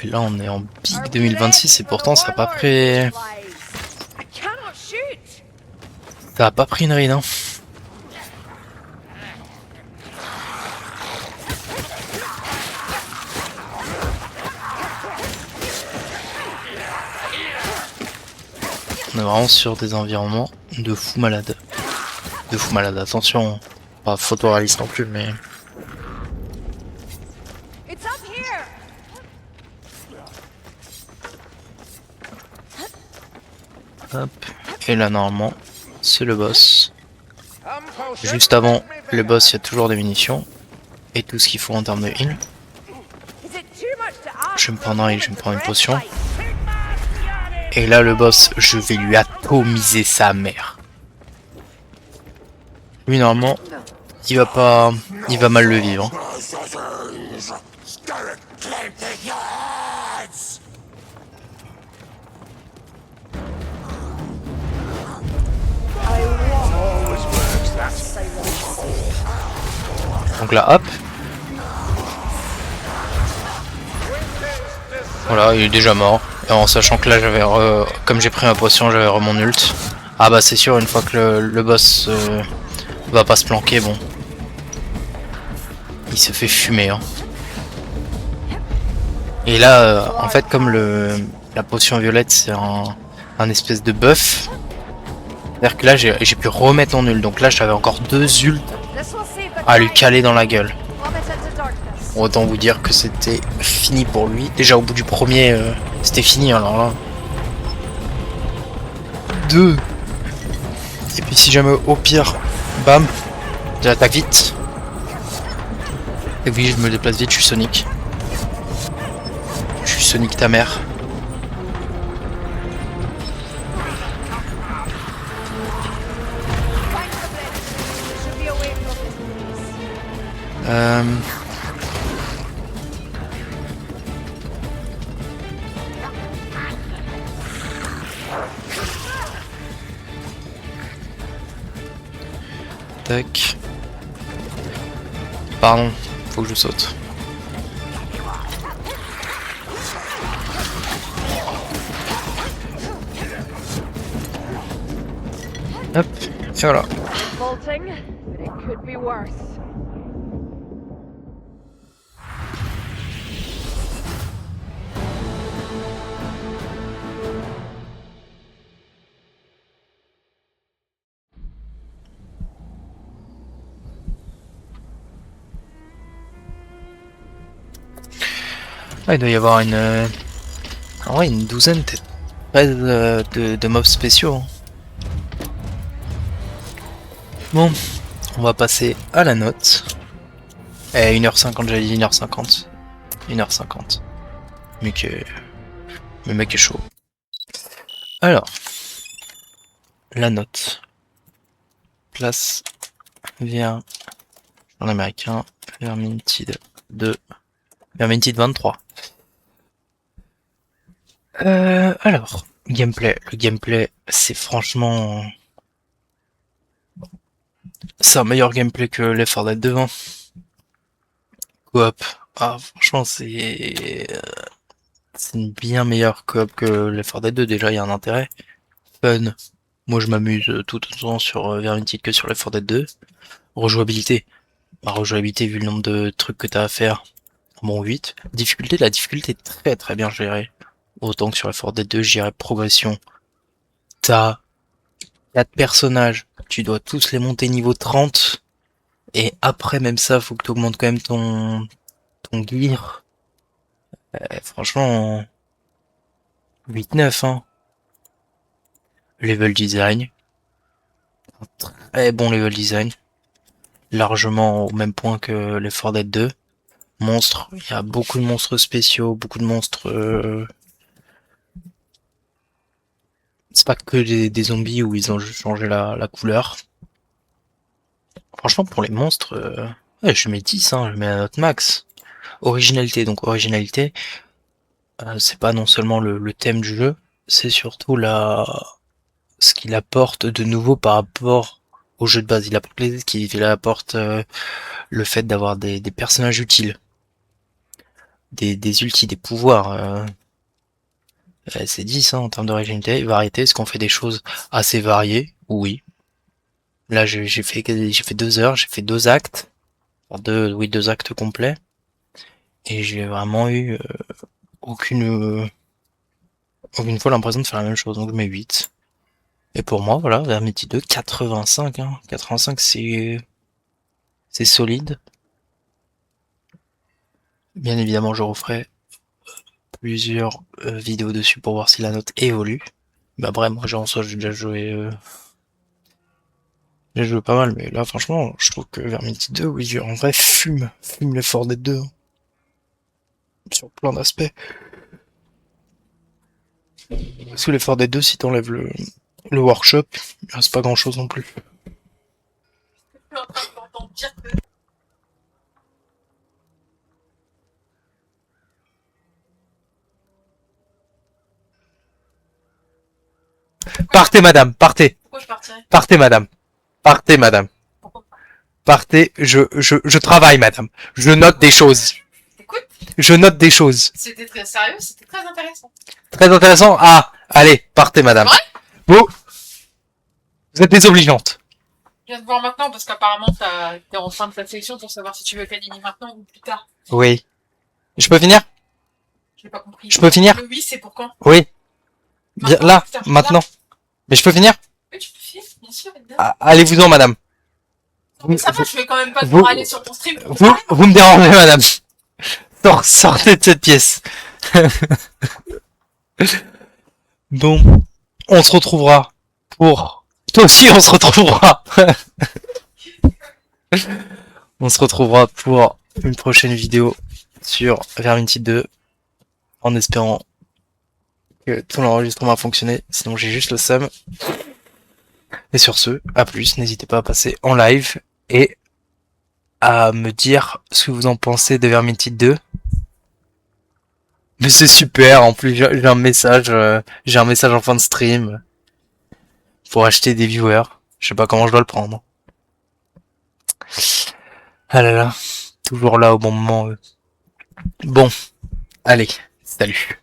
Et là, on est en pic 2026 et pourtant, ça a pas pris. I cannot shoot. Ça a pas pris une ride. Hein. On est vraiment sur des environnements de fou malade. De fou malade, attention. Pas photoréaliste non plus, mais. It's up here. Hop. Et là, normalement, c'est le boss. Juste avant le boss, il y a toujours des munitions. Et tout ce qu'il faut en termes de heal. Is it too much to ask? Je vais me prendre un heal, je vais me prendre une potion. Et là, le boss, je vais lui atomiser sa mère. Lui, normalement, il va mal le vivre. Donc là, hop. Voilà, il est déjà mort. Et en sachant que là, comme j'ai pris ma potion, j'avais mon ult. Ah bah c'est sûr, une fois que le boss va pas se planquer, bon. Il se fait fumer. Hein. Et là, en fait, comme la potion violette, c'est un espèce de buff. C'est-à-dire que là, j'ai pu remettre mon ult. Donc là, j'avais encore 2 ults This will save the à lui time. caler dans la gueule. Plummet into darkness. Autant vous dire que c'était fini pour lui. Déjà au bout du premier, c'était fini alors là. 2. Et puis si jamais au pire, bam, j'attaque vite. Et oui, je me déplace vite, je suis Sonic. Je suis Sonic ta mère. Find the blade. It should be away from this place. Tac. Pardon, faut que je saute. Hop, et voilà. Bolting, but it could be worse. Ah, il doit y avoir en vrai, une douzaine de mobs spéciaux. Hein. Bon, on va passer à la note. 1h50, j'avais dit 1h50. 1h50. Le mec est chaud. Alors, la note. Place via en américain, Vermintide 2, Vermintide 23. Alors, gameplay. Le gameplay, c'est franchement... C'est un meilleur gameplay que Left 4 Dead 2. Hein. Coop. Ah, franchement, c'est une bien meilleure coop que Left 4 Dead 2. Déjà, il y a un intérêt. Fun. Moi, je m'amuse tout autant sur Vermintide que sur Left 4 Dead 2. Rejouabilité. La rejouabilité, vu le nombre de trucs que t'as à faire. Bon, 8. Difficulté, la difficulté est très très bien gérée. Autant que sur Left 4 Dead 2, je dirais progression. T'as 4 personnages. Tu dois tous les monter niveau 30. Et après, même ça, faut que tu augmentes quand même ton gear. Franchement, 8-9, hein. Level design. Un très bon level design. Largement au même point que les 4 Dead 2. Monstres. Il y a beaucoup de monstres spéciaux, beaucoup de monstres... C'est pas que des zombies où ils ont juste changé la couleur. Franchement, pour les monstres, ouais, je mets 10, hein, je mets la note max. Originalité, donc originalité, c'est pas non seulement le thème du jeu, c'est surtout ce qu'il apporte de nouveau par rapport au jeu de base. Il apporte les skills, il apporte le fait d'avoir des personnages utiles, des ultis, des pouvoirs. C'est 10 hein, en termes d'originalité. Variété, est-ce qu'on fait des choses assez variées? Oui. Là, j'ai fait 2 heures, j'ai fait 2 actes. Enfin, 2 actes complets. Et j'ai vraiment eu aucune fois l'impression de faire la même chose. Donc je mets 8. Et pour moi, voilà, Vermintide 2, 85. Hein. 85, c'est solide. Bien évidemment, je referai plusieurs vidéos dessus pour voir si la note évolue. Mais après, moi, en soi, j'ai déjà joué... J'ai joué pas mal, mais là, franchement, je trouve que Vermintide 2, oui, en vrai, fume les 4 Dead 2. Hein. Sur plein d'aspects. Parce que les 4 Dead 2, si t'enlèves le workshop, il reste pas grand chose non plus. Partez, madame, partez. Pourquoi je partirais? Partez, madame. Partez, madame. Partez, je travaille, madame. Je note des choses. Écoute, Je note des choses. c'était très sérieux, c'était très intéressant. Très intéressant. Ah, allez, partez, madame. Vous êtes désobligeante. Je viens de voir maintenant parce qu'apparemment t'es en fin de ta sélection pour savoir si tu veux Canini maintenant ou plus tard. Oui. Je peux finir? Je l'ai pas compris. Je peux finir? Le oui, c'est pour quand? Oui. Bien, Maintenant, là, plus tard, maintenant. Mais je peux finir? Oui, tu peux finir, bien sûr. évidemment. Ah, allez-vous-en, madame. Mais ça va, je vais quand même pas te vous- voir aller sur ton stream. pour te parler. Vous me dérangez, madame. Sortez de cette pièce. Bon, on se retrouvera pour... Toi aussi, on se retrouvera. On se retrouvera pour une prochaine vidéo sur Vermintide 2. En espérant que tout l'enregistrement a fonctionné. Sinon, j'ai juste le seum. Et sur ce, à plus. N'hésitez pas à passer en live et à me dire ce que vous en pensez de Vermintide 2. Mais c'est super, en plus j'ai un message en fin de stream pour acheter des viewers. Je sais pas comment je dois le prendre. Ah là là, toujours là au bon moment. Bon, allez, salut.